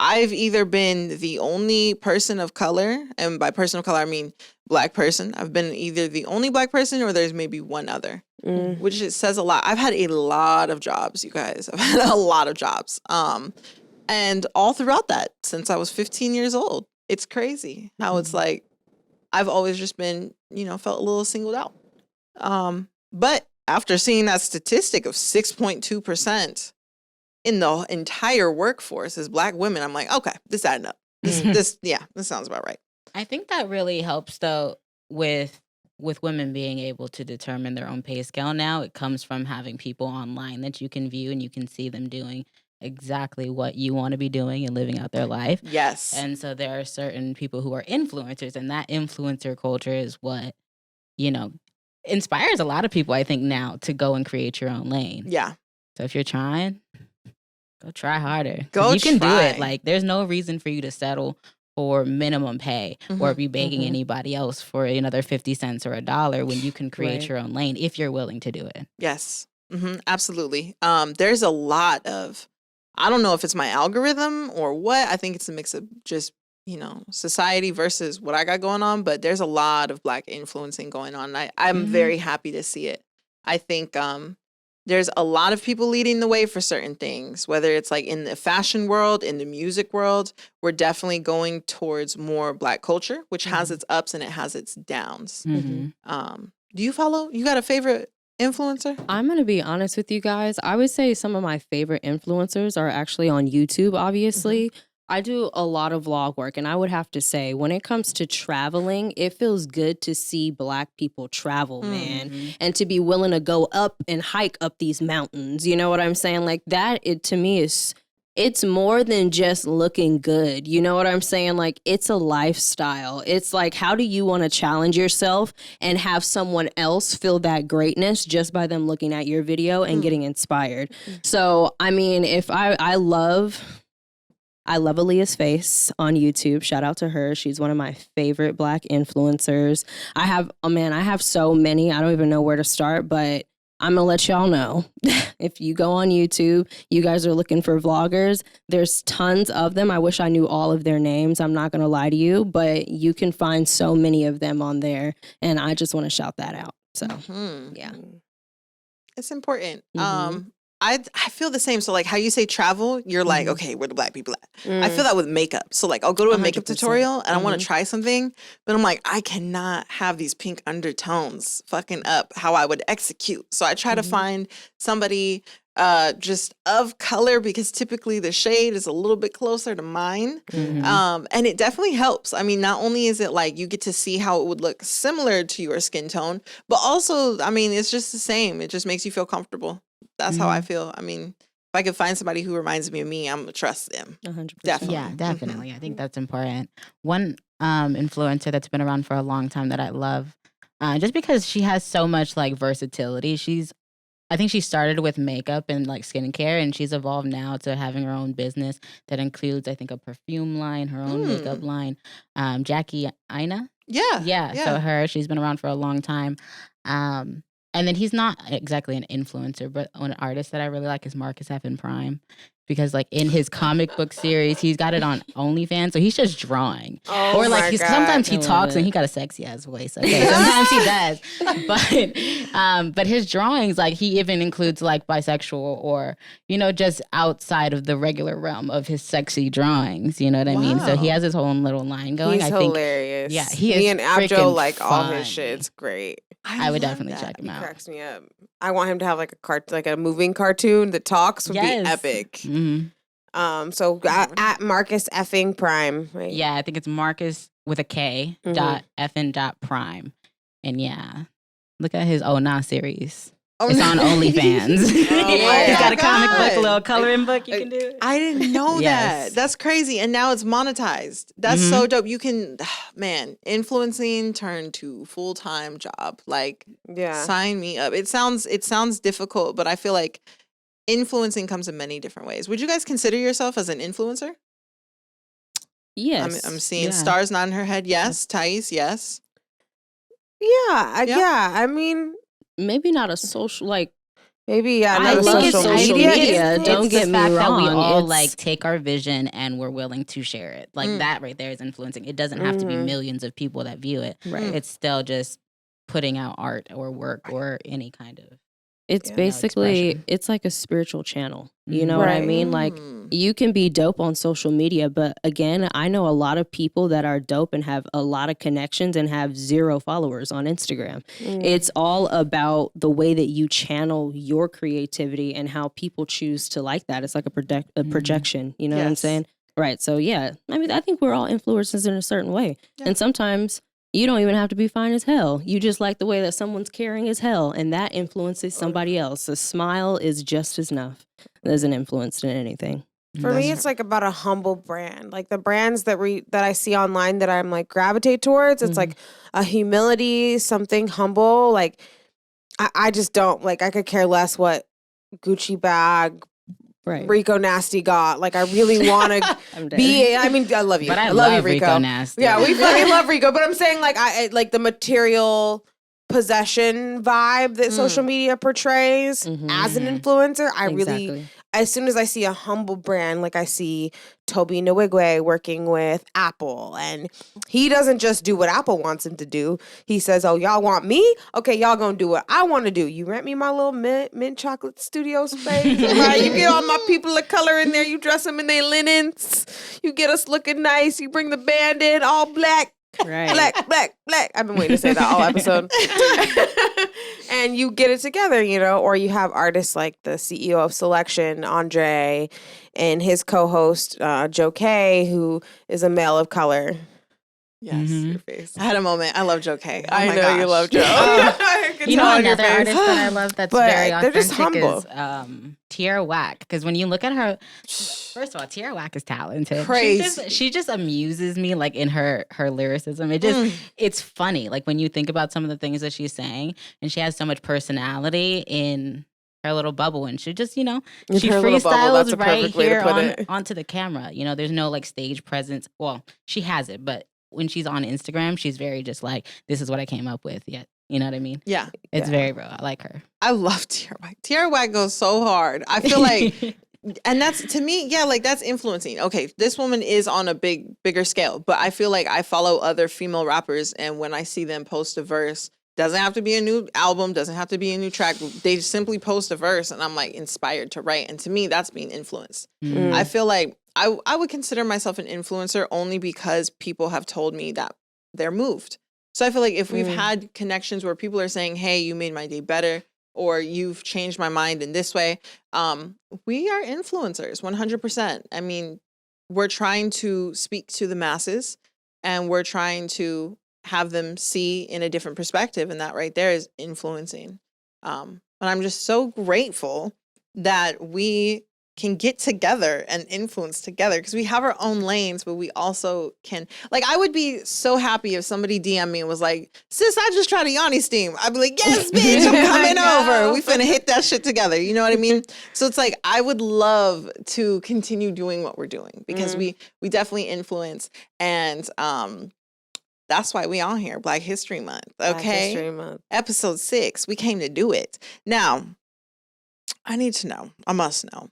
Speaker 3: I've either been the only person of color, and by person of color, I mean Black person. I've been either the only Black person or there's maybe one other, which it says a lot. I've had a lot of jobs, you guys. I've had a lot of jobs. And all throughout that, since I was 15 years old, it's crazy how it's like I've always just been, felt a little singled out. But after seeing that statistic of 6.2% in the entire workforce as Black women, I'm like, okay, this adding up. This sounds about right.
Speaker 5: I think that really helps though with women being able to determine their own pay scale now. It comes from having people online that you can view and you can see them doing exactly what you want to be doing and living out their life.
Speaker 3: Yes.
Speaker 5: And so there are certain people who are influencers, and that influencer culture is what, inspires a lot of people, I think, now to go and create your own lane.
Speaker 3: Yeah.
Speaker 5: So if you're trying, go try harder.
Speaker 3: Go
Speaker 5: You can do
Speaker 3: try.
Speaker 5: it. Like, there's no reason for you to settle for minimum pay or be begging anybody else for another 50 cents or $1 when you can create your own lane if you're willing to do it.
Speaker 3: Yes. Absolutely. There's a lot of, I don't know if it's my algorithm or what. I think it's a mix of just, society versus what I got going on. But there's a lot of Black influencing going on. I'm very happy to see it. I think there's a lot of people leading the way for certain things, whether it's like in the fashion world, in the music world. We're definitely going towards more Black culture, which has its ups and it has its downs. Do you follow? You got a favorite influencer?
Speaker 4: I'm going to be honest with you guys. I would say some of my favorite influencers are actually on YouTube, obviously. I do a lot of vlog work, and I would have to say when it comes to traveling, it feels good to see Black people travel, man, and to be willing to go up and hike up these mountains. You know what I'm saying? Like that, to me it's more than just looking good. You know what I'm saying? Like, it's a lifestyle. It's like, how do you want to challenge yourself and have someone else feel that greatness just by them looking at your video and getting inspired? So, I mean, if I love Aaliyah's Face on YouTube. Shout out to her. She's one of my favorite Black influencers. I have so many. I don't even know where to start, but I'm going to let y'all know. If you go on YouTube, you guys are looking for vloggers. There's tons of them. I wish I knew all of their names. I'm not going to lie to you, but you can find so many of them on there. And I just want to shout that out. So, yeah.
Speaker 3: It's important. I feel the same. So like how you say travel, you're like, okay, where the Black people at? I feel that with makeup. So like I'll go to a makeup
Speaker 4: 100%.
Speaker 3: tutorial and I want to try something, but I'm like, I cannot have these pink undertones fucking up how I would execute. So I try to find somebody just of color because typically the shade is a little bit closer to mine. And it definitely helps. I mean, not only is it like you get to see how it would look similar to your skin tone, but also, I mean, it's just the same. It just makes you feel comfortable. That's how I feel. I mean, if I could find somebody who reminds me of me, I'm going to trust them.
Speaker 4: 100%.
Speaker 3: Definitely.
Speaker 5: Yeah, definitely. I think that's important. One influencer that's been around for a long time that I love, just because she has so much like versatility. I think she started with makeup and like skincare, and she's evolved now to having her own business that includes, I think, a perfume line, her own makeup line. Jackie Ina.
Speaker 3: Yeah.
Speaker 5: So she's been around for a long time. And then he's not exactly an influencer, but an artist that I really like is Marcus Evan Prime. Because like in his comic book series, he's got it on OnlyFans, so he's just drawing.
Speaker 1: Oh
Speaker 5: or like
Speaker 1: my God.
Speaker 5: sometimes he
Speaker 4: I love
Speaker 5: talks
Speaker 4: it.
Speaker 5: and he got a sexy ass voice. Okay, sometimes he does, but his drawings, like he even includes like bisexual or just outside of the regular realm of his sexy drawings. You know what I mean? So he
Speaker 3: Wow.
Speaker 5: has his own little line going.
Speaker 1: He's
Speaker 5: I think
Speaker 1: hilarious.
Speaker 5: yeah, he
Speaker 1: Me
Speaker 5: is
Speaker 1: and Abjo
Speaker 5: freaking
Speaker 1: like all his
Speaker 5: funny.
Speaker 1: shit. It's great.
Speaker 5: I would
Speaker 3: love
Speaker 5: definitely
Speaker 3: that.
Speaker 5: check him
Speaker 1: He
Speaker 5: out.
Speaker 1: cracks me up. I want him to have like a moving cartoon that talks would
Speaker 5: Yes.
Speaker 1: be epic.
Speaker 5: Mhm.
Speaker 1: So at Marcus effing Prime, right?
Speaker 5: Yeah, I think it's Marcus with a K dot effing dot prime. And yeah, look at his Oh Nah series.
Speaker 3: Oh,
Speaker 5: It's on OnlyFans. He's
Speaker 1: my
Speaker 5: got a comic book,
Speaker 3: God.
Speaker 5: a little coloring book you can do.
Speaker 3: I didn't know
Speaker 5: Yes.
Speaker 3: that. That's crazy. And now it's monetized. That's so dope. You can, man, influencing turned to full-time job. Like,
Speaker 1: Yeah.
Speaker 3: sign me up. It sounds difficult, but I feel like influencing comes in many different ways. Would you guys consider yourself as an influencer?
Speaker 4: Yes.
Speaker 3: I'm seeing
Speaker 5: Yeah.
Speaker 3: stars nodding her head. Yes. Thais, yes.
Speaker 1: Yeah.
Speaker 3: Yeah.
Speaker 1: Yeah. I mean,
Speaker 4: Maybe not a social, like,
Speaker 1: Maybe, yeah,
Speaker 4: I
Speaker 1: no,
Speaker 4: think it's
Speaker 1: social
Speaker 4: social
Speaker 1: media.
Speaker 4: media.
Speaker 5: It's
Speaker 4: Don't get
Speaker 5: the
Speaker 4: me
Speaker 5: fact that we
Speaker 4: wrong.
Speaker 5: all
Speaker 4: It's-
Speaker 5: like take our vision and we're willing to share it. Like that right there is influencing. It doesn't have to be millions of people that view it.
Speaker 4: Right.
Speaker 5: It's still just putting out art or work or any kind of.
Speaker 4: It's
Speaker 1: Yeah.
Speaker 4: basically,
Speaker 5: expression.
Speaker 4: it's like a spiritual channel. You know what I
Speaker 1: Right.
Speaker 4: mean? Like, you can be dope on social media, but again, I know a lot of people that are dope and have a lot of connections and have 0 followers on Instagram. It's all about the way that you channel your creativity and how people choose to like that. It's like a projection. You know what I'm
Speaker 3: Yes.
Speaker 4: saying? Right. So, yeah, I mean, I think we're all influencers in a certain way.
Speaker 3: Yeah.
Speaker 4: And sometimes you don't even have to be fine as hell. You just like the way that someone's caring as hell, and that influences somebody else. A smile is just as enough as an influence than anything.
Speaker 1: For me, it's like about a humble brand. Like the brands that I see online that I'm like gravitate towards, it's like a humility, something humble. Like I just don't like. I could care less what Gucci bag,
Speaker 4: Right.
Speaker 1: Rico Nasty got. Like I really want to
Speaker 4: I'm dead.
Speaker 1: be. I mean, I love you.
Speaker 5: But I
Speaker 1: love you,
Speaker 5: love
Speaker 1: Rico.
Speaker 5: Rico Nasty.
Speaker 1: Yeah, we fucking love Rico. But I'm saying like I like the material possession vibe that social media portrays as an influencer. I really,
Speaker 4: Exactly.
Speaker 1: as soon as I see a humble brand, like I see Toby Nwigwe working with Apple, and he doesn't just do what Apple wants him to do. He says, "Oh, y'all want me? Okay, y'all gonna do what I want to do. You rent me my little mint chocolate studio space. Right? You get all my people of color in there. You dress them in their linens. You get us looking nice. You bring the band in all black."
Speaker 4: Right.
Speaker 1: Black. I've been waiting to say that all episode. And you get it together, you know, or you have artists like the CEO of Selection, Andre, and his co-host, Joe Kay, who is a male of color.
Speaker 3: Yes.
Speaker 1: Your face.
Speaker 3: I had a moment. I love Joe K. Oh
Speaker 1: I
Speaker 3: my
Speaker 1: know
Speaker 3: gosh.
Speaker 1: you love Joe. I can
Speaker 5: You
Speaker 1: tell
Speaker 5: know
Speaker 1: on your
Speaker 5: another
Speaker 1: face.
Speaker 5: artist that I love that's
Speaker 1: But
Speaker 5: very
Speaker 1: they're just
Speaker 5: authentic is Tierra Whack. Because when you look at her, first of all, Tierra Whack is talented.
Speaker 3: Praise.
Speaker 5: She just amuses me like in her lyricism. It just it's funny. Like when you think about some of the things that she's saying, and she has so much personality in her little bubble, and she just, you know,
Speaker 1: In
Speaker 5: she
Speaker 1: her little bubble, that's
Speaker 5: freestyles
Speaker 1: a
Speaker 5: right
Speaker 1: perfect way to
Speaker 5: here
Speaker 1: put it.
Speaker 5: onto the camera. You know, there's no like stage presence. Well, she has it, but when she's on Instagram, she's very just like, this is what I came up with. Yet, you know what I mean?
Speaker 3: Yeah.
Speaker 5: It's very real. I like her.
Speaker 3: I love Tierra Whack. Tierra Whack goes so hard. I feel like, and that's, to me, yeah, like that's influencing. Okay, this woman is on a bigger scale, but I feel like I follow other female rappers, and when I see them post a verse, doesn't have to be a new album, doesn't have to be a new track. They just simply post a verse, and I'm like inspired to write. And to me, that's being influenced. I feel like I would consider myself an influencer only because people have told me that they're moved. So I feel like if we've had connections where people are saying, hey, you made my day better, or you've changed my mind in this way, we are influencers, 100%. I mean, we're trying to speak to the masses, and we're trying to have them see in a different perspective, and that right there is influencing. And I'm just so grateful that we can get together and influence together, because we have our own lanes, but we also can, like, I would be so happy if somebody DM me and was like, sis, I just tried a Yanni steam. I'd be like, yes, bitch, I'm coming over. We finna hit that shit together. You know what I mean? So it's like, I would love to continue doing what we're doing, because we definitely influence. And that's why we on here, Black History Month. Okay.
Speaker 1: Black History Month.
Speaker 3: Episode 6. We came to do it. Now, I need to know. I must know.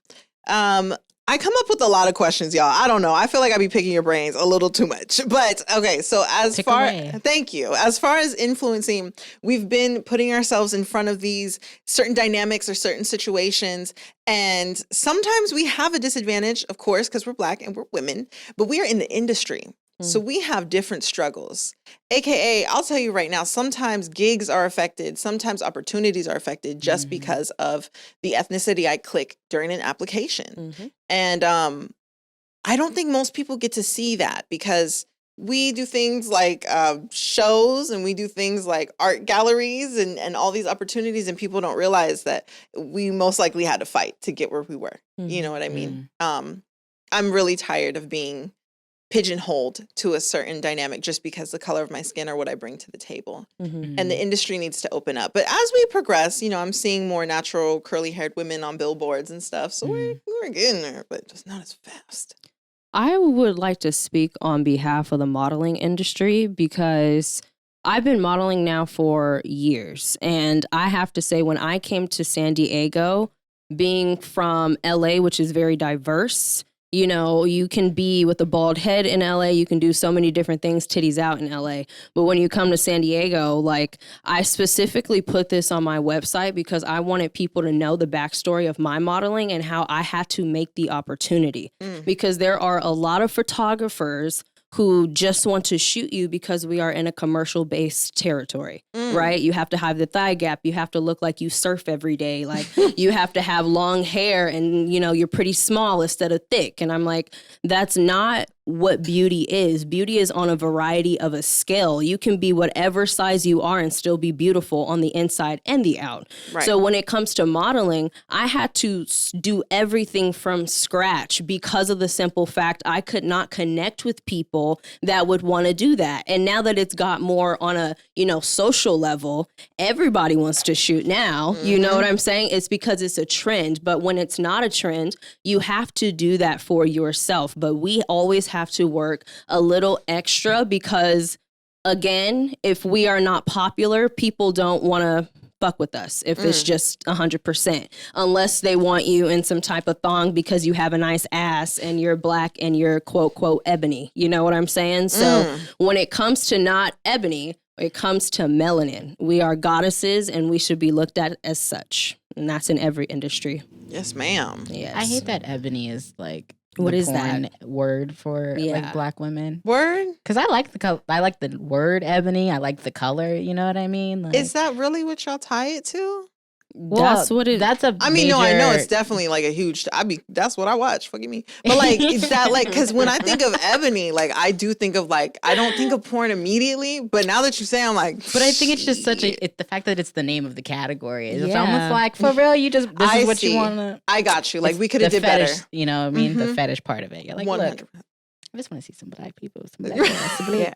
Speaker 3: I come up with a lot of questions, y'all. I don't know. I feel like I be picking your brains a little too much. But okay, so thank you. As far as influencing, we've been putting ourselves in front of these certain dynamics or certain situations. And sometimes we have a disadvantage, of course, because we're Black and we're women, but we are in the industry. So we have different struggles, AKA, I'll tell you right now, sometimes gigs are affected. Sometimes opportunities are affected just because of the ethnicity I click during an application. And I don't think most people get to see that, because we do things like shows, and we do things like art galleries and all these opportunities, and people don't realize that we most likely had to fight to get where we were. You know what I mean? I'm really tired of being pigeonholed to a certain dynamic just because the color of my skin or what I bring to the table. And the industry needs to open up. But as we progress, you know, I'm seeing more natural curly haired women on billboards and stuff. So we're getting there, but just not as fast.
Speaker 4: I would like to speak on behalf of the modeling industry, because I've been modeling now for years. And I have to say, when I came to San Diego, being from LA, which is very diverse, you know, you can be with a bald head in LA. You can do so many different things, titties out in LA. But when you come to San Diego, like, I specifically put this on my website because I wanted people to know the backstory of my modeling and how I had to make the opportunity. Because there are a lot of photographers who just want to shoot you because we are in a commercial-based territory, right? You have to have the thigh gap. You have to look like you surf every day. Like, you have to have long hair and, you know, you're pretty small instead of thick. And I'm like, that's not what beauty is. Beauty is on a variety of a scale. You can be whatever size you are and still be beautiful on the inside and the out.
Speaker 3: Right.
Speaker 4: So when it comes to modeling, I had to do everything from scratch because of the simple fact I could not connect with people that would want to do that. And now that it's got more on a, you know, social level, everybody wants to shoot now. You know what I'm saying? It's because it's a trend. But when it's not a trend, you have to do that for yourself. But we always have to work a little extra because, again, if we are not popular, people don't want to fuck with us if it's just 100%, unless they want you in some type of thong because you have a nice ass and you're black and you're quote, quote, ebony. You know what I'm saying? So when it comes to not ebony, it comes to melanin. We are goddesses and we should be looked at as such. And that's in every industry.
Speaker 3: Yes, ma'am.
Speaker 4: Yes.
Speaker 5: I hate that ebony is like
Speaker 4: What
Speaker 5: the
Speaker 4: is
Speaker 5: porn
Speaker 4: that?
Speaker 5: word for like black women?
Speaker 3: Word?
Speaker 5: Because I like I like the word ebony. I like the color. You know what I mean? Like,
Speaker 3: Is that really what y'all tie it to?
Speaker 4: That's what it.
Speaker 5: That's a.
Speaker 3: I mean, no, I know
Speaker 5: major-
Speaker 3: it's definitely like a huge. That's what I watch. Fucking me. But like, is that like? Because when I think of ebony, like I do think of like I don't think of porn immediately. But now that you say, I'm like.
Speaker 5: But I think it's just such a. The fact that it's the name of the category. It's
Speaker 4: Yeah.
Speaker 5: almost like for real. You just this is what you want to.
Speaker 3: I got you. Like we could
Speaker 5: The
Speaker 3: have did
Speaker 5: fetish,
Speaker 3: better.
Speaker 5: You know what I mean? The fetish part of it. You're like,
Speaker 3: 100%.
Speaker 5: look, I just want to see some black people. Some black people.
Speaker 3: Yeah.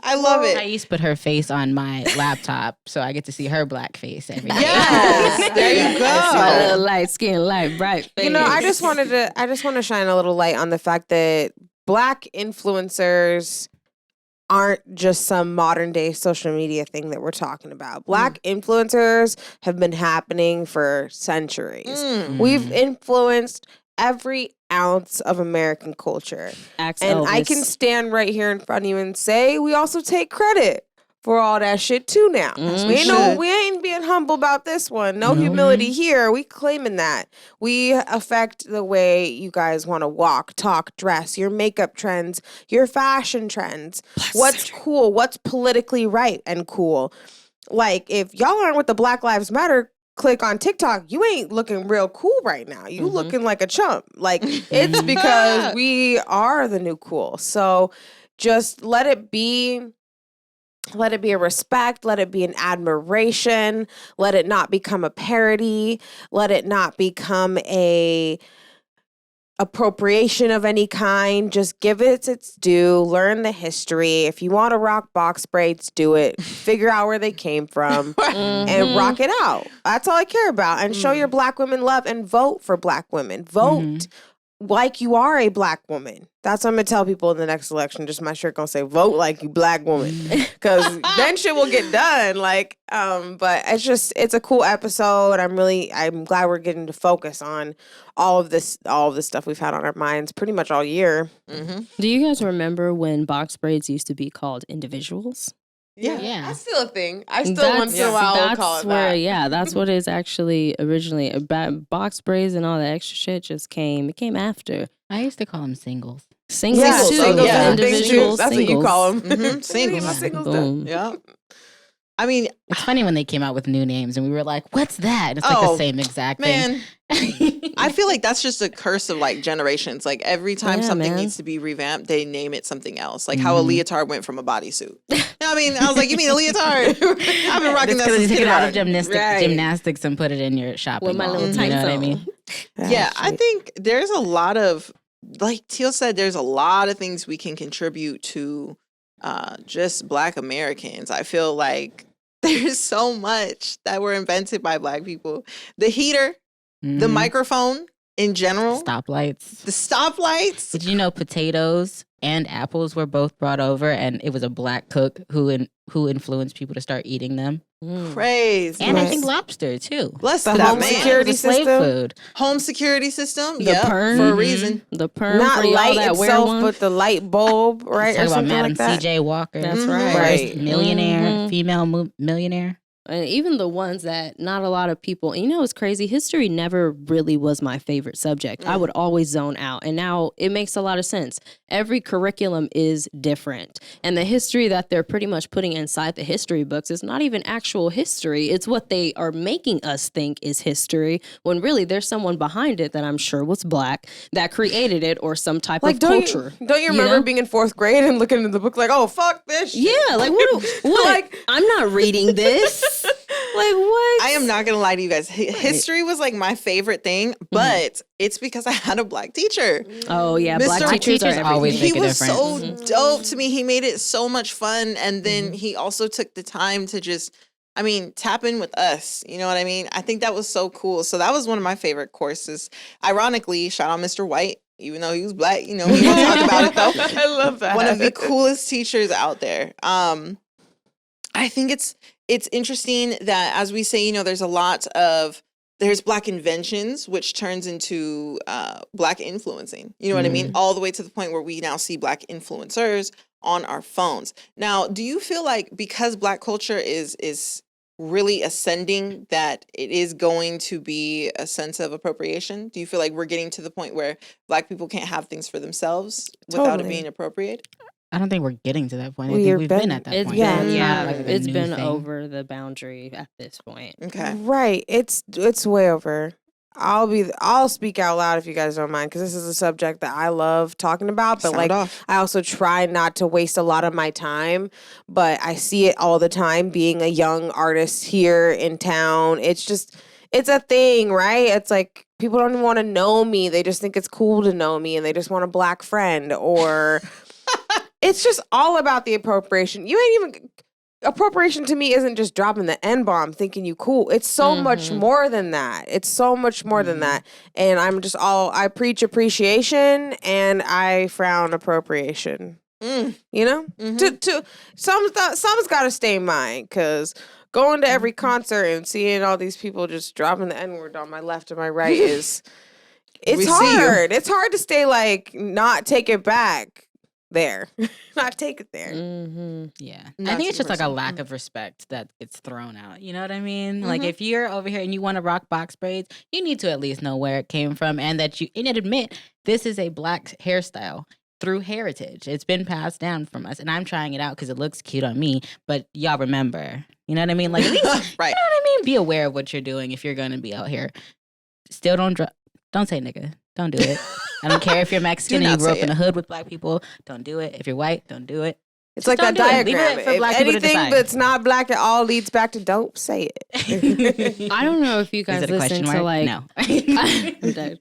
Speaker 3: I love
Speaker 5: I
Speaker 3: it.
Speaker 5: used to put her face on my laptop so I get to see her black face every day.
Speaker 3: Yes, there you
Speaker 4: My little
Speaker 3: go.
Speaker 4: light skin, light, bright face.
Speaker 1: You know, I just want to shine a little light on the fact that Black influencers aren't just some modern day social media thing that we're talking about. Black influencers have been happening for centuries. We've influenced every ounce of American culture.
Speaker 4: Ask
Speaker 1: And I
Speaker 4: Elvis.
Speaker 1: can stand right here in front of you and say we also take credit for all that shit too now. We ain't being humble about this one. No humility here. We claiming that. We affect the way you guys want to walk, talk, dress, your makeup trends, your fashion trends. What's cool, what's politically right and cool. Like, if y'all aren't with the Black Lives Matter click on TikTok, you ain't looking real cool right now. You looking like a chump. Like, it's because we are the new cool. So just let it be a respect, let it be an admiration, let it not become a parody, let it not become a appropriation of any kind. Just give it its due, learn the history. If you want to rock box braids, do it. Figure out where they came from and rock it out. That's all I care about. And show your Black women love and vote for Black women. Vote like you are a Black woman. That's what I'm gonna tell people in the next election. Just my shirt gonna say vote like you Black woman, because then shit will get done. Like, but it's a cool episode. I'm glad we're getting to focus on all of this stuff we've had on our minds pretty much all year.
Speaker 4: Do you guys remember when box braids used to be called individuals?
Speaker 5: Yeah.
Speaker 1: That's still a thing. I still once in a while will call it that.
Speaker 4: Yeah, that's what it's actually originally about. Box braids and all the extra shit just came. It came after.
Speaker 5: I used to call them singles.
Speaker 4: Singles
Speaker 1: Yeah,
Speaker 4: too.
Speaker 1: singles
Speaker 3: yeah.
Speaker 1: and big
Speaker 4: Individuals.
Speaker 1: shoes. That's what you call them.
Speaker 3: Singles.
Speaker 1: My singles
Speaker 4: Boom.
Speaker 1: done.
Speaker 3: Yeah. I mean,
Speaker 5: It's funny when they came out with new names and we were like, what's that? And it's like the same exact
Speaker 3: man,
Speaker 5: thing.
Speaker 3: I feel like that's just a curse of like generations. Like every time
Speaker 4: Yeah,
Speaker 3: something
Speaker 4: man.
Speaker 3: needs to be revamped, they name it something else. Like how a leotard went from a bodysuit. I mean, I was like, you mean a leotard? I've been rocking that
Speaker 5: Because
Speaker 3: since
Speaker 5: you took it out of
Speaker 3: kindergarten.
Speaker 5: gymnastics and put it in your shopping
Speaker 4: With my
Speaker 5: mall.
Speaker 4: little
Speaker 5: You
Speaker 4: tights
Speaker 5: know what I
Speaker 4: on.
Speaker 5: mean?
Speaker 3: Yeah, I think there's a lot of, like Teal said, there's a lot of things we can contribute to just Black Americans. I feel like there's so much that were invented by Black people. The heater, the microphone, in general.
Speaker 5: Stoplights.
Speaker 3: The stoplights.
Speaker 5: Did you know potatoes and apples were both brought over, and it was a black cook who influenced people to start eating them?
Speaker 3: Crazy.
Speaker 5: And I think lobster too.
Speaker 3: Bless
Speaker 1: The
Speaker 3: that
Speaker 1: home
Speaker 3: man.
Speaker 1: security
Speaker 5: It was a slave
Speaker 1: system.
Speaker 5: food.
Speaker 3: Home security system.
Speaker 4: The
Speaker 3: Yeah,
Speaker 4: perm.
Speaker 3: for a reason.
Speaker 4: The perm
Speaker 1: Not
Speaker 4: for y'all
Speaker 1: light
Speaker 4: that wear
Speaker 1: itself,
Speaker 4: one.
Speaker 1: but the light bulb, right?
Speaker 5: Talk
Speaker 1: Or
Speaker 5: about
Speaker 1: something
Speaker 5: Madam
Speaker 1: like that.
Speaker 5: C.J. Walker.
Speaker 4: That's
Speaker 3: Mhm.
Speaker 4: right.
Speaker 1: Right.
Speaker 5: Millionaire, female millionaire.
Speaker 4: And even the ones that not a lot of people, you know, it's crazy. History never really was my favorite subject. I would always zone out. And now it makes a lot of sense. Every curriculum is different. And the history that they're pretty much putting inside the history books is not even actual history. It's what they are making us think is history, when really there's someone behind it that I'm sure was black that created it, or some type
Speaker 1: Like,
Speaker 4: of culture.
Speaker 1: don't you remember
Speaker 4: know?
Speaker 1: being in 4th grade and looking into the book like, oh, fuck this shit?
Speaker 4: Yeah, like what?
Speaker 1: Like-
Speaker 4: I'm not reading this. Like what?
Speaker 3: I am not gonna lie to you guys. History was like my favorite thing, but it's because I had a black teacher.
Speaker 4: Oh yeah,
Speaker 3: Mr.
Speaker 4: black teachers are
Speaker 5: Teachers always
Speaker 4: everything.
Speaker 5: make
Speaker 3: He
Speaker 5: a
Speaker 3: was
Speaker 5: difference.
Speaker 3: so dope to me. He made it so much fun, and then he also took the time to just, tap in with us. You know what I mean? I think that was so cool. So that was one of my favorite courses. Ironically, shout out Mr. White, even though he was black. You know, we won't talk about it though.
Speaker 1: I love that.
Speaker 3: One of the coolest teachers out there. I think it's interesting that, as we say, there's black inventions, which turns into black influencing. You know what I mean? All the way to the point where we now see black influencers on our phones. Now, do you feel like because black culture is really ascending, that it is going to be a sense of appropriation? Do you feel like we're getting to the point where black people can't have things for themselves without it
Speaker 1: Totally.
Speaker 3: being appropriate?
Speaker 5: I don't think we're getting to that point. I
Speaker 1: We've
Speaker 5: think we've been
Speaker 1: been-
Speaker 5: at that
Speaker 4: It's
Speaker 5: point.
Speaker 1: yeah,
Speaker 4: been,
Speaker 5: Not like a
Speaker 4: it's
Speaker 5: new
Speaker 4: been
Speaker 5: thing.
Speaker 4: over the boundary at this point.
Speaker 3: Okay.
Speaker 1: Right. It's way over. I'll speak out loud if you guys don't mind, because this is a subject that I love talking about. But
Speaker 3: Sound
Speaker 1: like,
Speaker 3: off.
Speaker 1: I also try not to waste a lot of my time. But I see it all the time being a young artist here in town. It's a thing, right? It's like people don't even want to know me. They just think it's cool to know me, and they just want a black friend, or it's just all about the appropriation. Appropriation to me isn't just dropping the N-bomb thinking you cool. It's so much more than that. It's so much more than that. And I preach appreciation and I frown appropriation. You know? To some's got to stay in mind, because going to every concert and seeing all these people just dropping the N-word on my left and my right it's
Speaker 3: We see you.
Speaker 1: hard. It's hard to stay like, not take it back there. Not take it there.
Speaker 5: Yeah.
Speaker 3: Not
Speaker 5: I think it's just like a
Speaker 3: 2%.
Speaker 5: lack of respect that gets thrown out. You know what I mean? Like if you're over here and you want to rock box braids, you need to at least know where it came from, and admit this is a black hairstyle through heritage. It's been passed down from us, and I'm trying it out because it looks cute on me, but y'all remember. You know what I mean? Like at least,
Speaker 3: Right.
Speaker 5: you know what I mean? Be aware of what you're doing if you're going to be out here. Still don't say nigga. Don't do it. I don't care if you're Mexican
Speaker 3: Do
Speaker 5: and you
Speaker 3: not
Speaker 5: grew up
Speaker 3: say
Speaker 5: in
Speaker 3: it.
Speaker 5: a hood with black people. Don't do it. If you're white, don't do it.
Speaker 1: It's
Speaker 5: Just
Speaker 1: like that
Speaker 5: don't do it. Leave
Speaker 1: diagram.
Speaker 5: it for
Speaker 1: If
Speaker 5: black people to
Speaker 1: anything
Speaker 5: decide.
Speaker 1: that's not black at all leads back to don't say it.
Speaker 4: I don't know if you guys
Speaker 5: Is it a
Speaker 4: listen
Speaker 5: question
Speaker 4: to
Speaker 5: mark?
Speaker 4: like
Speaker 5: No.
Speaker 4: I'm dead.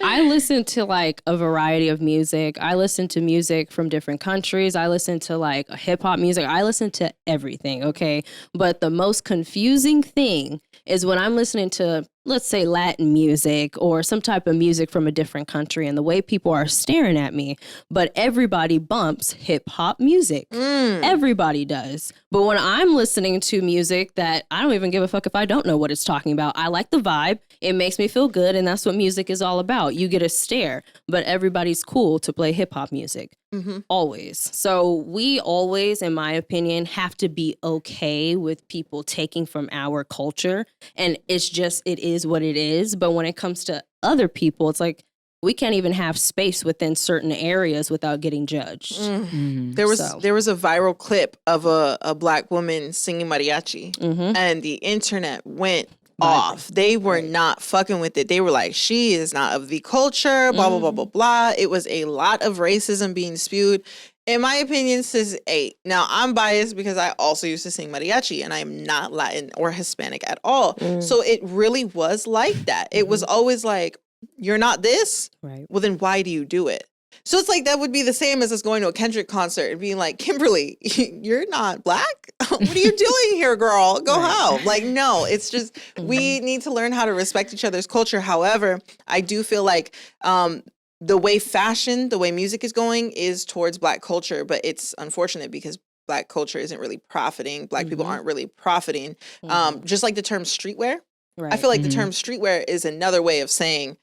Speaker 4: I listen to like a variety of music. I listen to music from different countries. I listen to like hip hop music. I listen to everything, okay? But the most confusing thing is when I'm listening to, let's say, Latin music or some type of music from a different country, and the way people are staring at me, but everybody bumps hip hop music. Everybody does. But when I'm listening to music that I don't even give a fuck if I don't know what it's talking about, I like the vibe. It makes me feel good, and that's what music is all about. You get a stare, but everybody's cool to play hip hop music. Always. So we always, in my opinion, have to be okay with people taking from our culture. And it is what it is. But when it comes to other people, it's like we can't even have space within certain areas without getting judged.
Speaker 3: There was
Speaker 4: So.
Speaker 3: there was a viral clip of a black woman singing mariachi, and the internet went off. They were not fucking with it. They were like, she is not of the culture, blah, blah, blah, blah, blah. It was a lot of racism being spewed. In my opinion, sis 8. Now, I'm biased because I also used to sing mariachi, and I am not Latin or Hispanic at all. So it really was like that. It was always like, you're not this?
Speaker 4: Right.
Speaker 3: Well, then why do you do it? So it's like that would be the same as us going to a Kendrick concert and being like, Kimberly, you're not black? What are you doing here, girl? Go home. Like, no, it's just we need to learn how to respect each other's culture. However, I do feel like the way fashion, the way music is going is towards Black culture, but it's unfortunate because Black culture isn't really profiting. Black people aren't really profiting. Just like the term streetwear.
Speaker 4: Right.
Speaker 3: I feel like the term streetwear is another way of saying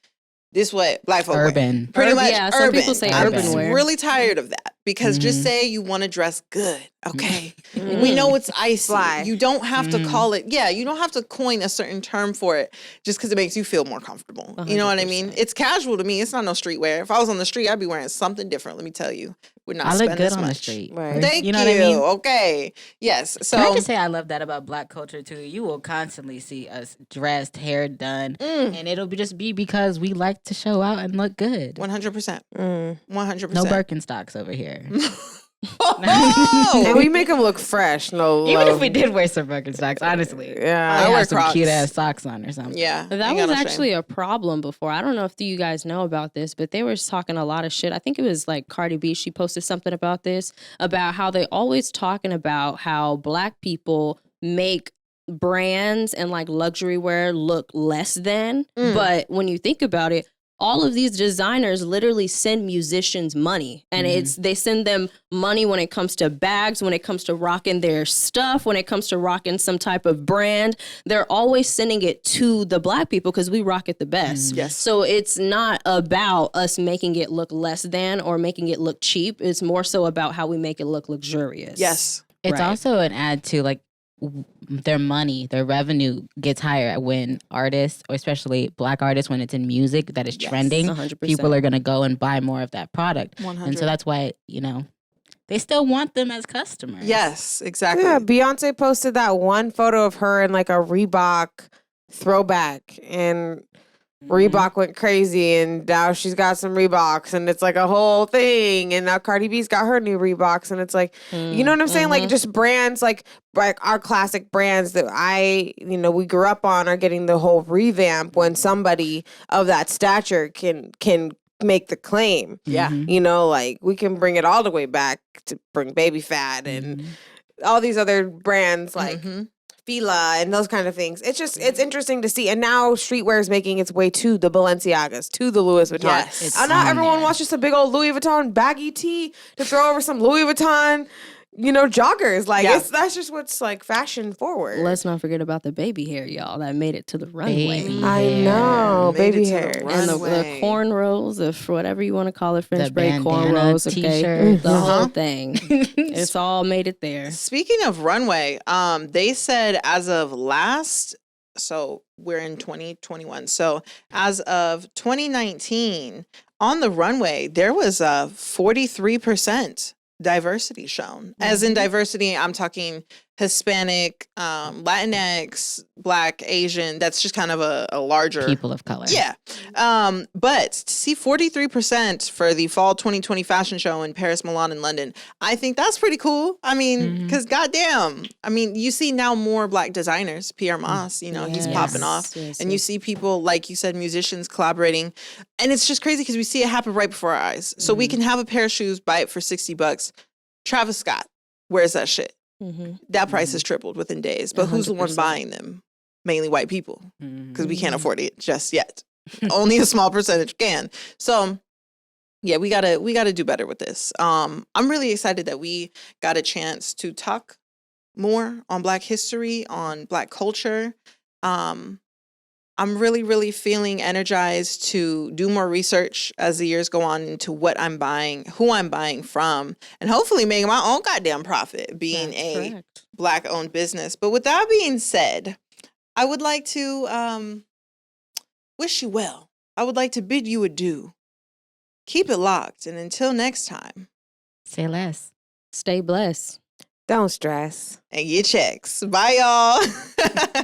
Speaker 3: this what Black folk
Speaker 5: Urban.
Speaker 3: wear. Pretty much
Speaker 4: yeah,
Speaker 3: urban.
Speaker 4: some people say
Speaker 3: I'm
Speaker 4: urban wear.
Speaker 3: really tired of that because just say you want to dress good, okay? We know it's icy.
Speaker 1: Fly.
Speaker 3: You don't have to call it, you don't have to coin a certain term for it just because it makes you feel more comfortable. You know what I mean? It's casual to me. It's not no streetwear. If I was on the street, I'd be wearing something different, let me tell you. Would not
Speaker 5: I
Speaker 3: spend
Speaker 5: look good
Speaker 3: as
Speaker 5: on the
Speaker 3: much.
Speaker 5: street.
Speaker 1: Right.
Speaker 3: Thank you.
Speaker 5: know what I mean?
Speaker 3: Okay. Yes. So
Speaker 6: Can I just say I love that about Black culture too? You will constantly see us dressed, hair done, and it'll just be because we like to show out and look good.
Speaker 3: 100%. 100%.
Speaker 5: No Birkenstocks over here.
Speaker 3: Oh!
Speaker 1: And we make them look fresh. No,
Speaker 5: Even if we did wear some Birkenstocks, honestly,
Speaker 1: yeah.
Speaker 3: I
Speaker 5: I
Speaker 3: wear
Speaker 5: have some
Speaker 3: Crocs.
Speaker 5: cute ass socks on or something.
Speaker 3: Yeah.
Speaker 4: That
Speaker 3: ain't
Speaker 4: was
Speaker 3: got no shame.
Speaker 4: actually a problem before. I don't know if you guys know about this, but they were talking a lot of shit. I think it was like Cardi B. She posted something about this, about how they always talking about how Black people make brands and like luxury wear look less than. But when you think about it, all of these designers literally send musicians money, and they send them money when it comes to bags, when it comes to rocking their stuff, when it comes to rocking some type of brand. They're always sending it to the Black people because we rock it the best.
Speaker 3: Yes.
Speaker 4: So it's not about us making it look less than or making it look cheap. It's more so about how we make it look luxurious.
Speaker 3: Yes.
Speaker 5: It's
Speaker 4: Right.
Speaker 5: also an add to like their money, their revenue gets higher when artists, or especially Black artists, when it's in music that is trending,
Speaker 4: 100%.
Speaker 5: people are going to go and buy more of that product.
Speaker 3: 100.
Speaker 5: And so that's why, they still want them as customers.
Speaker 3: Yes, exactly.
Speaker 1: Yeah, Beyonce posted that one photo of her in like a Reebok throwback, and Reebok went crazy, and now she's got some Reeboks, and it's like a whole thing. And now Cardi B's got her new Reeboks, and it's like, you know what I'm saying? Like just brands, like our classic brands that we grew up on are getting the whole revamp when somebody of that stature can make the claim.
Speaker 3: Yeah.
Speaker 1: Like we can bring it all the way back to bring Baby Fat and all these other brands like Fila and those kind of things. It's interesting to see. And now streetwear is making its way to the Balenciagas, to the Louis Vuitton.
Speaker 3: Yes.
Speaker 5: It's
Speaker 1: And now
Speaker 5: on
Speaker 1: everyone
Speaker 5: there.
Speaker 1: wants just a big old Louis Vuitton baggy tee to throw over some Louis Vuitton, joggers. Like
Speaker 3: Yeah.
Speaker 1: that's just what's like fashion forward.
Speaker 4: Let's not forget about the baby hair, y'all, that made it to the runway.
Speaker 5: Baby
Speaker 1: I
Speaker 5: hair.
Speaker 1: know,
Speaker 3: Made
Speaker 1: baby
Speaker 3: it to the
Speaker 1: hair.
Speaker 4: And the
Speaker 3: runway.
Speaker 4: cornrows, if whatever you want to call it, French
Speaker 5: The
Speaker 4: braid
Speaker 5: bandana
Speaker 4: cornrows, okay,
Speaker 5: t-shirts.
Speaker 4: the whole thing. It's all made it there.
Speaker 3: Speaking of runway, they said as of so we're in 2021. So as of 2019, on the runway, there was a 43% diversity shown. As in diversity, I'm talking Hispanic, Latinx, Black, Asian. That's just kind of a larger
Speaker 5: People of color.
Speaker 3: Yeah. But to see 43% for the fall 2020 fashion show in Paris, Milan, and London, I think that's pretty cool. I mean, because goddamn, you see now more Black designers. Pierre Moss, he's popping off.
Speaker 4: Yes,
Speaker 3: And you see people, like you said, musicians collaborating. And it's just crazy because we see it happen right before our eyes. So we can have a pair of shoes, buy it for $60. Travis Scott, where's that shit? That price has tripled within days. But who's the one
Speaker 4: 100%.
Speaker 3: buying them? Mainly white people, because we can't afford it just yet. Only a small percentage can. So yeah, we gotta do better with this. I'm really excited that we got a chance to talk more on Black history, on Black culture. I'm really, really feeling energized to do more research as the years go on into what I'm buying, who I'm buying from, and hopefully making my own goddamn profit being
Speaker 4: That's
Speaker 3: a
Speaker 4: correct.
Speaker 3: Black-owned business. But with that being said, I would like to wish you well. I would like to bid you adieu. Keep it locked, and until next time,
Speaker 5: Say less.
Speaker 4: Stay blessed.
Speaker 1: Don't stress.
Speaker 3: and get checks. Bye, y'all.
Speaker 1: Bye.